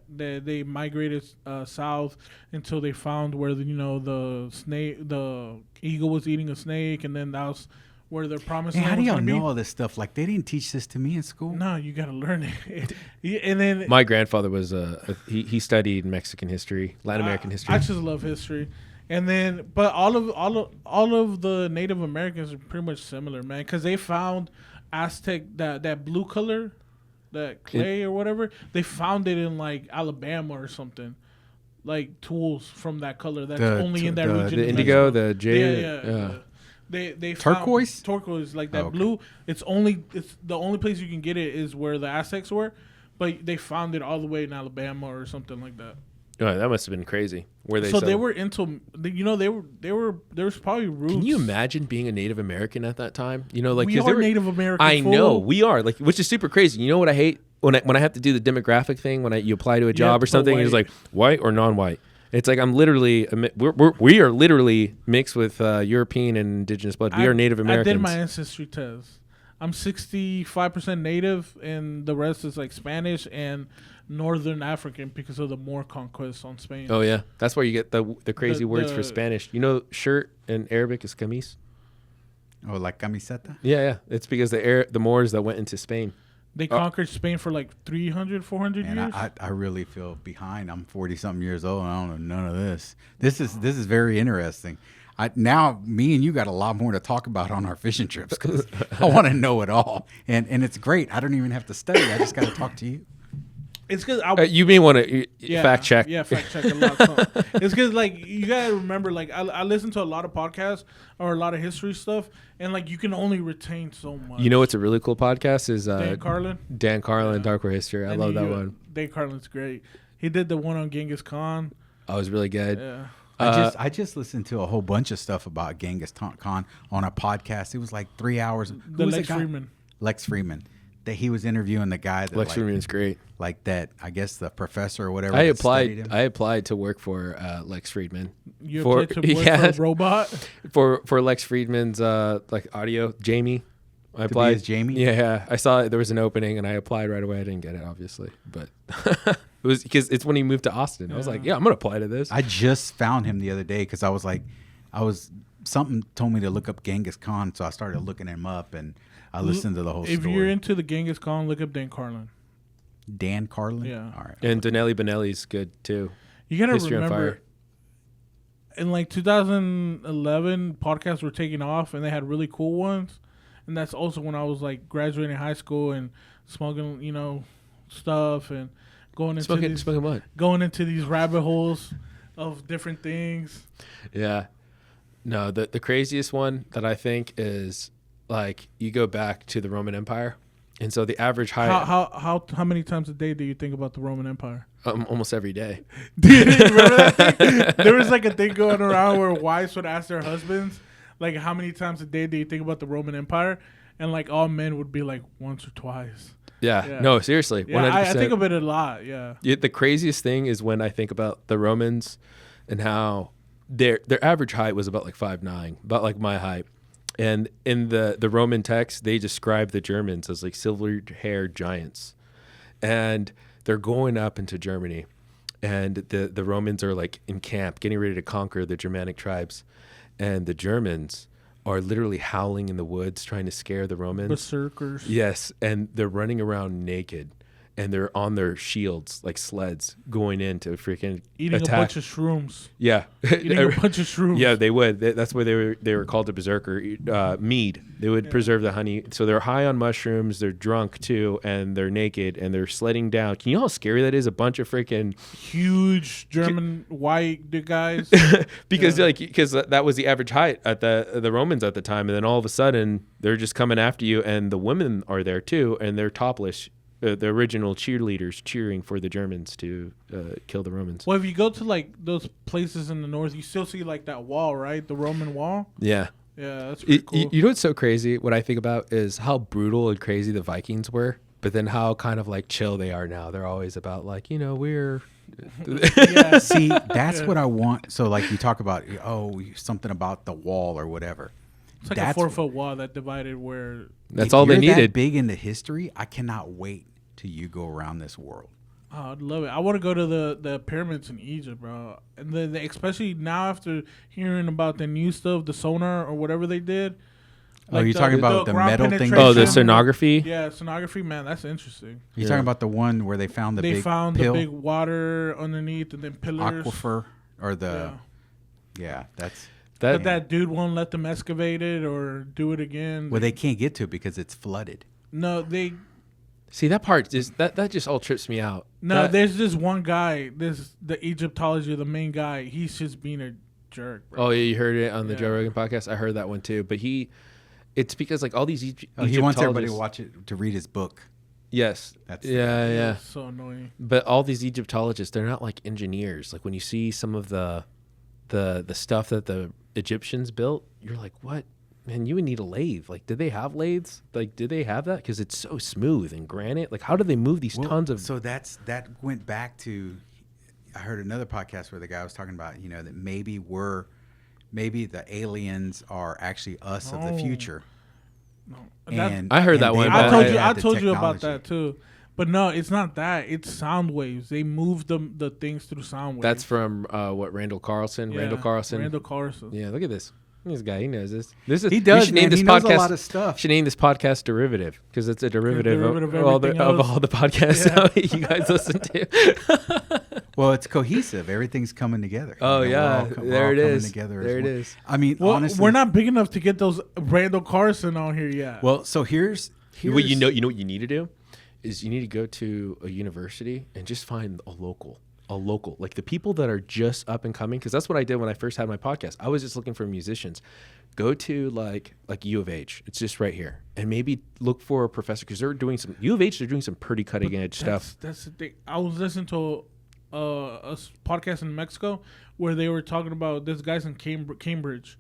[SPEAKER 1] they migrated south until they found where the eagle was eating a snake, and then that was where their promised
[SPEAKER 2] Hey,
[SPEAKER 1] land
[SPEAKER 2] how do
[SPEAKER 1] was
[SPEAKER 2] y'all
[SPEAKER 1] gonna
[SPEAKER 2] know
[SPEAKER 1] be.
[SPEAKER 2] all this stuff? Like, they didn't teach this to me in school.
[SPEAKER 1] No, you gotta learn it. And then
[SPEAKER 3] My grandfather was he studied Mexican history, Latin American history.
[SPEAKER 1] I just love history. And then, but all of the Native Americans are pretty much similar, man, because they found Aztec that blue color, that clay or whatever. They found it in like Alabama or something, like tools from that color that's only in that region.
[SPEAKER 3] the
[SPEAKER 1] of
[SPEAKER 3] indigo,
[SPEAKER 1] Mexico.
[SPEAKER 3] the jade.
[SPEAKER 1] Yeah. They
[SPEAKER 2] Turquoise?
[SPEAKER 1] found turquoise like that
[SPEAKER 2] Oh, okay.
[SPEAKER 1] blue. It's the only place you can get it is where the Aztecs were, but they found it all the way in Alabama or something like that.
[SPEAKER 3] Oh, that must have been crazy. Where they
[SPEAKER 1] So
[SPEAKER 3] sell-
[SPEAKER 1] they were into, there was probably roots.
[SPEAKER 3] Can you imagine being a Native American at that time? You know, like
[SPEAKER 1] We
[SPEAKER 3] 'cause they
[SPEAKER 1] are
[SPEAKER 3] were-
[SPEAKER 1] Native American.
[SPEAKER 3] I
[SPEAKER 1] fool.
[SPEAKER 3] know we are, like, which is super crazy. You know what I hate when I have to do the demographic thing when you apply to a job
[SPEAKER 1] to
[SPEAKER 3] or something.
[SPEAKER 1] put
[SPEAKER 3] It's
[SPEAKER 1] white.
[SPEAKER 3] like white or non-white. It's like I'm literally we are literally mixed with European and indigenous blood. We are Native Americans.
[SPEAKER 1] I did my ancestry test. I'm 65% Native, and the rest is like Spanish and Northern African because of the Moor conquest on Spain.
[SPEAKER 3] Oh yeah, that's where you get the crazy words for
[SPEAKER 1] the-
[SPEAKER 3] Spanish. You know, shirt in Arabic is camis.
[SPEAKER 2] Oh, like camiseta?
[SPEAKER 3] Yeah. It's because the Moors that went into Spain.
[SPEAKER 1] They conquered Spain for like 300, 400
[SPEAKER 2] Man,
[SPEAKER 1] years.
[SPEAKER 2] I really feel behind. I'm 40-something years old, and I don't know none of this. This is very interesting. Now, me and you got a lot more to talk about on our fishing trips because I want to know it all. And it's great. I don't even have to study. I just got to talk to you.
[SPEAKER 1] It's because
[SPEAKER 3] You may want to fact check.
[SPEAKER 1] Yeah, fact check a lot. So, it's because like you gotta remember, like I listen to a lot of podcasts or a lot of history stuff, and like you can only retain so much.
[SPEAKER 3] You know what's a really cool podcast is
[SPEAKER 1] Dan Carlin.
[SPEAKER 3] Dan Carlin, Dark World History. I love that one.
[SPEAKER 1] Dan Carlin's great. He did the one on Genghis Khan.
[SPEAKER 3] Oh, it was really good.
[SPEAKER 1] Yeah.
[SPEAKER 2] I just listened to a whole bunch of stuff about Genghis Khan on a podcast. It was like 3 hours. Who
[SPEAKER 1] The
[SPEAKER 2] was
[SPEAKER 1] Lex
[SPEAKER 2] guy?
[SPEAKER 1] Friedman.
[SPEAKER 2] Lex Friedman. That he was interviewing the guy that
[SPEAKER 3] Lex Friedman is great.
[SPEAKER 2] like that. I guess the professor or whatever.
[SPEAKER 3] I
[SPEAKER 2] that studied him.
[SPEAKER 3] applied to work for Lex Friedman.
[SPEAKER 1] You
[SPEAKER 3] For-
[SPEAKER 1] applied to work
[SPEAKER 3] yeah.
[SPEAKER 1] for a robot.
[SPEAKER 3] For Lex Friedman's like audio, Jamie. I
[SPEAKER 2] be
[SPEAKER 3] applied.
[SPEAKER 2] his Jamie?
[SPEAKER 3] Yeah, I saw there was an opening and I applied right away. I didn't get it, obviously, but it was because it's when he moved to Austin. I was like, yeah, I'm gonna apply to this.
[SPEAKER 2] I just found him the other day because I was like, something told me to look up Genghis Khan, so I started looking him up and I listened to the whole
[SPEAKER 1] If
[SPEAKER 2] story.
[SPEAKER 1] you're into the Genghis Khan, look up Dan Carlin.
[SPEAKER 2] Dan Carlin?
[SPEAKER 1] Yeah.
[SPEAKER 2] All right.
[SPEAKER 3] And Donnelly Benelli's good too.
[SPEAKER 1] You gotta
[SPEAKER 3] History on
[SPEAKER 1] remember,
[SPEAKER 3] Fire.
[SPEAKER 1] in like 2011, podcasts were taking off, and they had really cool ones. And that's also when I was like graduating high school and smoking, stuff and going into
[SPEAKER 3] Smoking what?
[SPEAKER 1] going into these rabbit holes of different things.
[SPEAKER 3] Yeah. No, the craziest one that I think is like you go back to the Roman Empire, and so the average height
[SPEAKER 1] How many times a day do you think about the Roman Empire?
[SPEAKER 3] almost every day.
[SPEAKER 1] Dude, remember that thing? There was like a thing going around where wives would ask their husbands, like, how many times a day do you think about the Roman Empire? And like all men would be like once or twice.
[SPEAKER 3] Yeah.
[SPEAKER 1] Yeah.
[SPEAKER 3] No, seriously.
[SPEAKER 1] Yeah,
[SPEAKER 3] 100%.
[SPEAKER 1] I think of it a lot. Yeah.
[SPEAKER 3] The craziest thing is when I think about the Romans and how their average height was about like 5'9", about like my height. And in the Roman text, they describe the Germans as like silver-haired giants. And they're going up into Germany. And the Romans are like in camp, getting ready to conquer the Germanic tribes. And the Germans are literally howling in the woods, trying to scare the Romans.
[SPEAKER 1] Berserkers.
[SPEAKER 3] Yes, and they're running around naked, and they're on their shields like sleds, going in to freaking
[SPEAKER 1] Eating
[SPEAKER 3] attack.
[SPEAKER 1] a bunch of shrooms.
[SPEAKER 3] Yeah,
[SPEAKER 1] Eating a bunch of shrooms.
[SPEAKER 3] yeah, they would. That's why they were called a berserker. Mead. They would preserve the honey. So they're high on mushrooms. They're drunk too, and they're naked, and they're sledding down. Can you know how scary that is? A bunch of freaking
[SPEAKER 1] Huge German white guys.
[SPEAKER 3] because that was the average height at the Romans at the time, and then all of a sudden they're just coming after you, and the women are there too, and they're topless. The original cheerleaders cheering for the Germans to kill the Romans.
[SPEAKER 1] Well, if you go to like those places in the north, you still see like that wall, right? The Roman wall.
[SPEAKER 3] Yeah.
[SPEAKER 1] Yeah, that's pretty cool.
[SPEAKER 3] You know what's so crazy? What I think about is how brutal and crazy the Vikings were, but then how kind of like chill they are now. They're always about like, we're
[SPEAKER 1] Yeah.
[SPEAKER 2] See, that's what I want. So, like you talk about, something about the wall or whatever.
[SPEAKER 1] It's like a 4-foot wall that divided where.
[SPEAKER 3] That's
[SPEAKER 2] If
[SPEAKER 3] all they
[SPEAKER 2] you're that
[SPEAKER 3] needed.
[SPEAKER 2] big into history, I cannot wait till you go around this world.
[SPEAKER 1] Oh, I'd love it. I want to go to the pyramids in Egypt, bro. And the especially now after hearing about the new stuff, the sonar or whatever they did.
[SPEAKER 2] Oh, you're talking about the
[SPEAKER 1] ground
[SPEAKER 2] metal thing?
[SPEAKER 1] penetration.
[SPEAKER 3] Oh, the sonography.
[SPEAKER 1] Yeah, sonography, man, that's interesting.
[SPEAKER 2] You're
[SPEAKER 3] Yeah.
[SPEAKER 2] talking about the one where they found the
[SPEAKER 1] They
[SPEAKER 2] big
[SPEAKER 1] found
[SPEAKER 2] pill,
[SPEAKER 1] the big water underneath and then pillars.
[SPEAKER 2] aquifer, or the
[SPEAKER 1] Yeah.
[SPEAKER 2] that's
[SPEAKER 1] But that dude won't let them excavate it or do it again.
[SPEAKER 2] well, they can't get to it because it's flooded.
[SPEAKER 1] No, they
[SPEAKER 3] See, that part just that just all trips me out.
[SPEAKER 1] no.
[SPEAKER 3] That-
[SPEAKER 1] There's this one guy. This the Egyptology, the main guy. He's just being a jerk, bro.
[SPEAKER 3] Oh, yeah, you heard it on the Joe
[SPEAKER 1] Yeah.
[SPEAKER 3] Rogan podcast. I heard that one too. But it's because like all these
[SPEAKER 2] He wants everybody to
[SPEAKER 3] Egyptologists-
[SPEAKER 2] watch it to read his book.
[SPEAKER 3] Yes.
[SPEAKER 2] That's-
[SPEAKER 3] yeah.
[SPEAKER 1] It's so annoying.
[SPEAKER 3] But all these Egyptologists, they're not like engineers. Like when you see some of the stuff that the Egyptians built, you're like, what? Man, you would need a lathe. Like, did they have lathes? Like, did they have that? Because it's so smooth and granite. Like, how do they move these tons of?
[SPEAKER 2] So that went back to. I heard another podcast where the guy was talking about that maybe the aliens are actually us of the
[SPEAKER 1] Oh.
[SPEAKER 2] future.
[SPEAKER 1] No,
[SPEAKER 2] And
[SPEAKER 3] I heard
[SPEAKER 2] and
[SPEAKER 3] that
[SPEAKER 2] they
[SPEAKER 3] one,
[SPEAKER 1] I
[SPEAKER 3] but
[SPEAKER 1] told
[SPEAKER 2] already
[SPEAKER 1] you.
[SPEAKER 2] had
[SPEAKER 1] I
[SPEAKER 2] the
[SPEAKER 1] told you about
[SPEAKER 2] technology.
[SPEAKER 1] that too. But no, it's not that. It's sound waves. They move the things through sound waves.
[SPEAKER 3] That's from what Randall Carlson.
[SPEAKER 1] Yeah,
[SPEAKER 3] Randall Carlson.
[SPEAKER 1] Randall Carlson.
[SPEAKER 3] Yeah, look at this. This guy, he knows this. This is
[SPEAKER 2] He does,
[SPEAKER 3] You should name
[SPEAKER 2] man.
[SPEAKER 3] this
[SPEAKER 2] He knows a
[SPEAKER 3] podcast.
[SPEAKER 2] lot of stuff.
[SPEAKER 3] Should name this podcast Derivative because it's a derivative,
[SPEAKER 1] Derivative
[SPEAKER 3] of, all the,
[SPEAKER 1] everything
[SPEAKER 3] of
[SPEAKER 1] else.
[SPEAKER 3] all the podcasts
[SPEAKER 1] Yeah.
[SPEAKER 3] you guys listen to.
[SPEAKER 2] Well, it's cohesive. Everything's coming together.
[SPEAKER 3] Oh,
[SPEAKER 2] we're
[SPEAKER 3] yeah.
[SPEAKER 2] all we're
[SPEAKER 3] There
[SPEAKER 2] all
[SPEAKER 3] it
[SPEAKER 2] coming
[SPEAKER 3] is.
[SPEAKER 2] Together as
[SPEAKER 3] There it
[SPEAKER 2] one.
[SPEAKER 3] is.
[SPEAKER 2] I mean,
[SPEAKER 1] Well,
[SPEAKER 2] honestly,
[SPEAKER 1] we're not big enough to get those Randall Carson on here yet.
[SPEAKER 2] Well, so here's
[SPEAKER 3] What you know what you need to do is you need to go to a university and just find a local, like the people that are just up and coming. Because that's what I did when I first had my podcast. I was just looking for musicians. Go to like U of H. It's just right here, and maybe look for a professor because they're doing some U of H. They're doing some pretty cutting edge stuff.
[SPEAKER 1] That's the thing. I was listening to podcast in Mexico where they were talking about this guy's in Cambridge,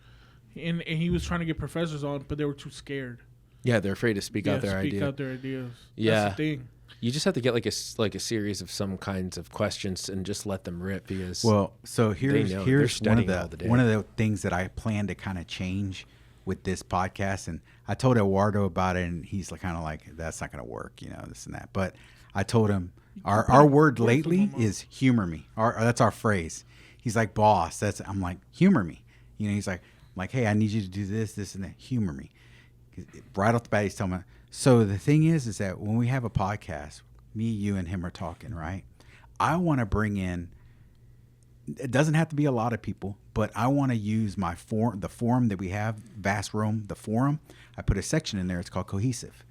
[SPEAKER 1] and he was trying to get professors on, but they were too scared.
[SPEAKER 3] Yeah, they're afraid to speak out their
[SPEAKER 1] speak
[SPEAKER 3] idea.
[SPEAKER 1] out their ideas.
[SPEAKER 3] Yeah.
[SPEAKER 1] That's the thing.
[SPEAKER 3] You just have to get like a series of some kinds of questions and just let them rip because
[SPEAKER 2] Well, so here's
[SPEAKER 3] know. They're
[SPEAKER 2] here's one of
[SPEAKER 3] studying all the day.
[SPEAKER 2] the things that I plan to kind of change with this podcast, and I told Eduardo about it, and he's kind of like, "That's not going to work," this and that. But I told him our word lately is humor me. That's our phrase. He's like, "Boss," I'm like, "Humor me." He's like, "Hey, I need you to do this, this, and that. Humor me." Right off the bat, he's telling me. So the thing is that when we have a podcast, me, you, and him are talking, right? I want to bring in. It doesn't have to be a lot of people, but I want to use the forum that we have, Vast Room, the forum. I put a section in there. It's called Cohesive.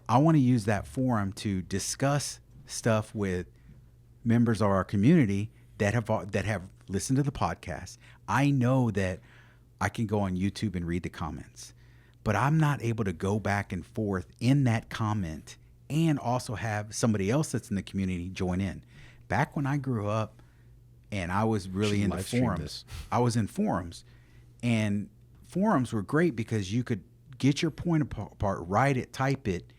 [SPEAKER 2] I want to use that forum to discuss stuff with members of our community that have listened to the podcast. I know that I can go on YouTube and read the comments, but I'm not able to go back and forth in that comment and also have somebody else that's in the community join in. Back when I grew up and I was really
[SPEAKER 3] Should
[SPEAKER 2] into
[SPEAKER 3] live stream
[SPEAKER 2] forums,
[SPEAKER 3] this.
[SPEAKER 2] I was in forums, and forums were great because you could get your point apart, write it, type it,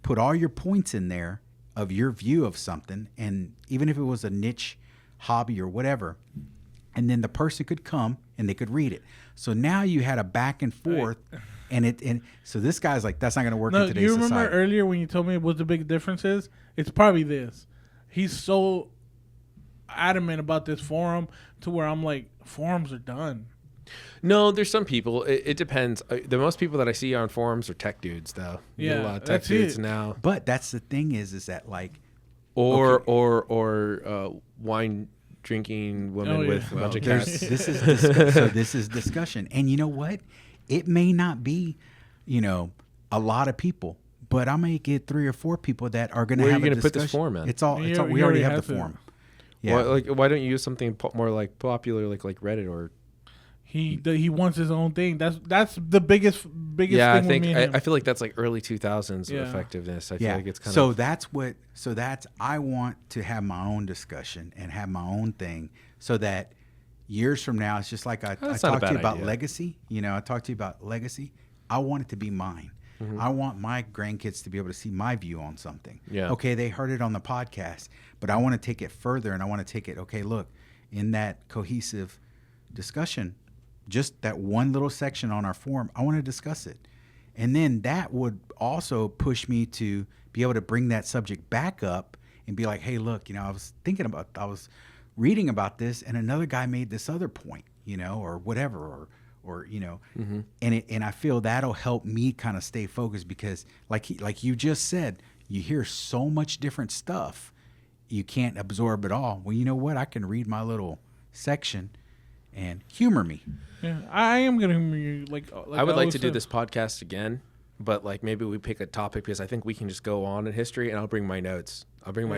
[SPEAKER 2] put all your points in there of your view of something, and even if it was a niche hobby or whatever, and then the person could come and they could read it. So now you had a back and forth, and so this guy's like, that's not going to work in
[SPEAKER 1] No,
[SPEAKER 2] today's
[SPEAKER 1] you remember
[SPEAKER 2] society.
[SPEAKER 1] earlier when you told me what the big difference is? It's probably this. He's so adamant about this forum to where I'm like, forums are done.
[SPEAKER 3] No, there's some people. It depends. The most people that I see on forums are tech dudes, though. You get
[SPEAKER 1] Yeah,
[SPEAKER 3] a lot of tech
[SPEAKER 1] that's
[SPEAKER 3] dudes
[SPEAKER 1] it.
[SPEAKER 3] now,
[SPEAKER 2] But that's the thing is that like,
[SPEAKER 3] or
[SPEAKER 2] Okay.
[SPEAKER 3] wine drinking women
[SPEAKER 1] Oh, yeah.
[SPEAKER 3] with a bunch of
[SPEAKER 2] there's,
[SPEAKER 3] cats.
[SPEAKER 2] this is discussion, and you know what? It may not be, a lot of people, but I may get 3 or 4 people that are going to
[SPEAKER 3] Where are
[SPEAKER 2] have
[SPEAKER 3] you
[SPEAKER 2] a
[SPEAKER 3] gonna put this
[SPEAKER 2] discussion.
[SPEAKER 3] forum at?
[SPEAKER 2] It's all.
[SPEAKER 1] He
[SPEAKER 2] We
[SPEAKER 1] already
[SPEAKER 2] already have
[SPEAKER 1] has
[SPEAKER 2] the
[SPEAKER 1] it.
[SPEAKER 2] forum. Yeah.
[SPEAKER 3] Why don't you use something more like popular, like Reddit or?
[SPEAKER 1] He wants his own thing. That's the biggest
[SPEAKER 3] Yeah, I
[SPEAKER 1] thing
[SPEAKER 3] think
[SPEAKER 1] with me and him.
[SPEAKER 3] I feel like that's like early 2000s
[SPEAKER 1] Yeah.
[SPEAKER 3] effectiveness. I feel
[SPEAKER 2] Yeah.
[SPEAKER 3] like it's kind
[SPEAKER 2] so
[SPEAKER 3] of
[SPEAKER 2] that's I want to have my own discussion and have my own thing so that years from now it's just like I
[SPEAKER 3] That's not a
[SPEAKER 2] talked to you
[SPEAKER 3] bad
[SPEAKER 2] about
[SPEAKER 3] idea.
[SPEAKER 2] legacy. I talked to you about legacy. I want it to be mine. I want my grandkids to be able to see my view on something.
[SPEAKER 3] Yeah.
[SPEAKER 2] Okay, they heard it on the podcast, but I want to take it further, and I want to take it, okay, look, in that cohesive discussion, just that one little section on our forum, I want to discuss it. And then that would also push me to be able to bring that subject back up and be like, hey, look, I was reading about this, and another guy made this other point, or whatever, or and I feel that'll help me kind of stay focused, because like you just said, you hear so much different stuff, you can't absorb it all. Well, you know what? I can read my little section and humor me.
[SPEAKER 1] Yeah, I am gonna humor you. Like
[SPEAKER 3] I would like to do
[SPEAKER 1] said.
[SPEAKER 3] this podcast again, but like maybe we pick a topic, because I think we can just go on in history, and I'll bring my notes. I
[SPEAKER 1] I can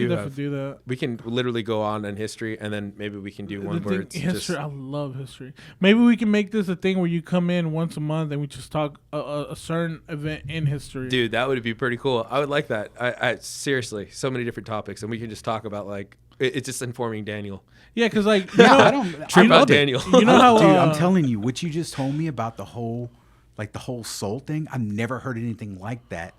[SPEAKER 1] definitely do that.
[SPEAKER 3] We can literally go on in history, and then maybe we can do one where it's
[SPEAKER 1] history.
[SPEAKER 3] just,
[SPEAKER 1] I love history. Maybe we can make this a thing where you come in once a month and we just talk a certain event in history.
[SPEAKER 3] dude, that would be pretty cool. I would like that. I seriously, so many different topics, and we can just talk about like it's just informing Daniel.
[SPEAKER 1] Yeah, because like
[SPEAKER 2] I don't.
[SPEAKER 3] Trip
[SPEAKER 2] I love
[SPEAKER 3] out
[SPEAKER 2] it.
[SPEAKER 3] Daniel.
[SPEAKER 1] You know how
[SPEAKER 2] Dude, I'm telling you, what you just told me about the whole soul thing, I've never heard anything like that.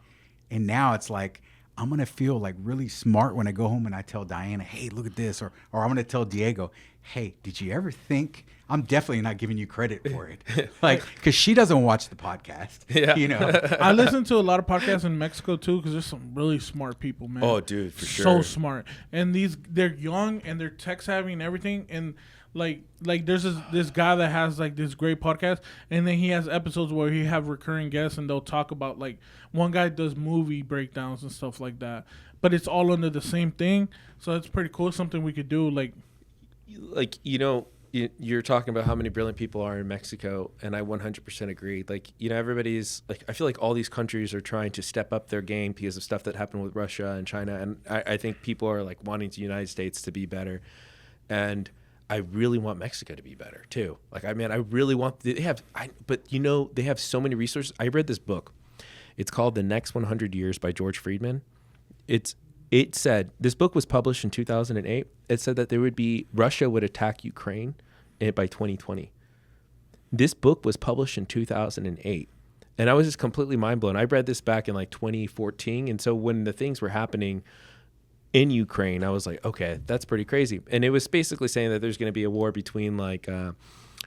[SPEAKER 2] And now it's like, I'm going to feel like really smart when I go home and I tell Diana, hey, look at this. Or I'm going to tell Diego, hey, did you ever think? I'm definitely not giving you credit for it. Like, because she doesn't watch the podcast.
[SPEAKER 3] Yeah.
[SPEAKER 1] I listen to a lot of podcasts in Mexico too, because there's some really smart people, man.
[SPEAKER 3] Oh, dude, for
[SPEAKER 1] So
[SPEAKER 3] sure.
[SPEAKER 1] smart, and they're young and they're tech savvy and everything, and like there's this guy that has like this great podcast, and then he has episodes where he have recurring guests, and they'll talk about, like, one guy does movie breakdowns and stuff like that, but it's all under the same thing, so it's pretty cool. Something we could do, like
[SPEAKER 3] you're talking about how many brilliant people are in Mexico, and I 100% agree. Like, everybody's like, I feel like all these countries are trying to step up their game because of stuff that happened with Russia and China, and I think people are like wanting the United States to be better, and I really want Mexico to be better too. Like, I really want. They have so many resources. I read this book. It's called The Next 100 Years by George Friedman. It said, this book was published in 2008. It said that Russia would attack Ukraine by 2020. This book was published in 2008. And I was just completely mind blown. I read this back in like 2014. And so when the things were happening in Ukraine, I was like, okay, that's pretty crazy. And it was basically saying that there's going to be a war between like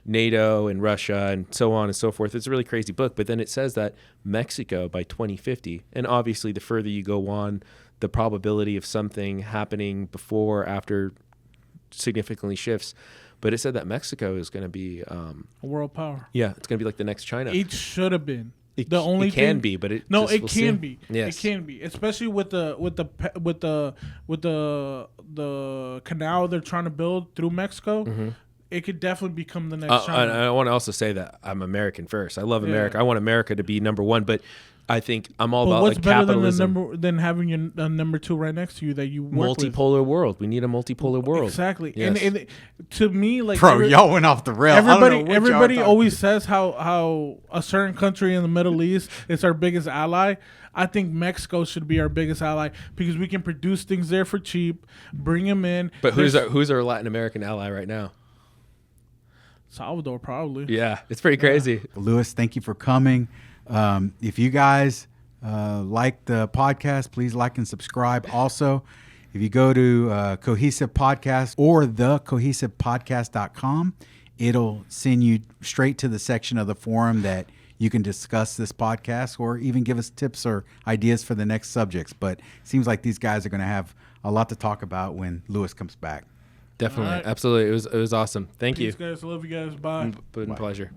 [SPEAKER 3] NATO and Russia and so on and so forth. It's a really crazy book. But then it says that Mexico by 2050, and obviously the further you go on, the probability of something happening before or after significantly shifts. But it said that Mexico is going to be
[SPEAKER 1] a world power.
[SPEAKER 3] Yeah, it's going to be like the next China.
[SPEAKER 1] It should have been.
[SPEAKER 3] It
[SPEAKER 1] can
[SPEAKER 3] be, but it
[SPEAKER 1] can
[SPEAKER 3] see.
[SPEAKER 1] be.
[SPEAKER 3] Yes.
[SPEAKER 1] It can be, especially with the canal they're trying to build through Mexico.
[SPEAKER 3] Mm-hmm.
[SPEAKER 1] It could definitely become the next China.
[SPEAKER 3] And I want to also say that I'm American first. I love
[SPEAKER 1] Yeah.
[SPEAKER 3] America. I want America to be number one, but I think I'm all
[SPEAKER 1] But
[SPEAKER 3] about
[SPEAKER 1] what's
[SPEAKER 3] like
[SPEAKER 1] better
[SPEAKER 3] capitalism.
[SPEAKER 1] than having your number two right next to you that you work with?
[SPEAKER 3] Multipolar world. We need a multipolar world.
[SPEAKER 1] Exactly.
[SPEAKER 3] Yes.
[SPEAKER 1] And to me, like,
[SPEAKER 2] Bro, y'all went off the rail. I don't know what y'all
[SPEAKER 1] Everybody
[SPEAKER 2] talking-
[SPEAKER 1] always says how a certain country in the Middle East is our biggest ally. I think Mexico should be our biggest ally because we can produce things there for cheap, bring them in.
[SPEAKER 3] But who's our Latin American ally right now?
[SPEAKER 1] Salvador, probably.
[SPEAKER 3] Yeah, it's pretty crazy.
[SPEAKER 2] Lewis, thank you for coming. If you guys like the podcast, please like and subscribe. Also, if you go to Cohesive Podcast or thecohesivepodcast.com, it'll send you straight to the section of the forum that you can discuss this podcast or even give us tips or ideas for the next subjects. But it seems like these guys are going to have a lot to talk about when Lewis comes back.
[SPEAKER 3] Definitely.
[SPEAKER 1] All right.
[SPEAKER 3] Absolutely. It was awesome. Thank you.
[SPEAKER 1] Thanks, guys. I love you guys. Bye.
[SPEAKER 3] Been a pleasure.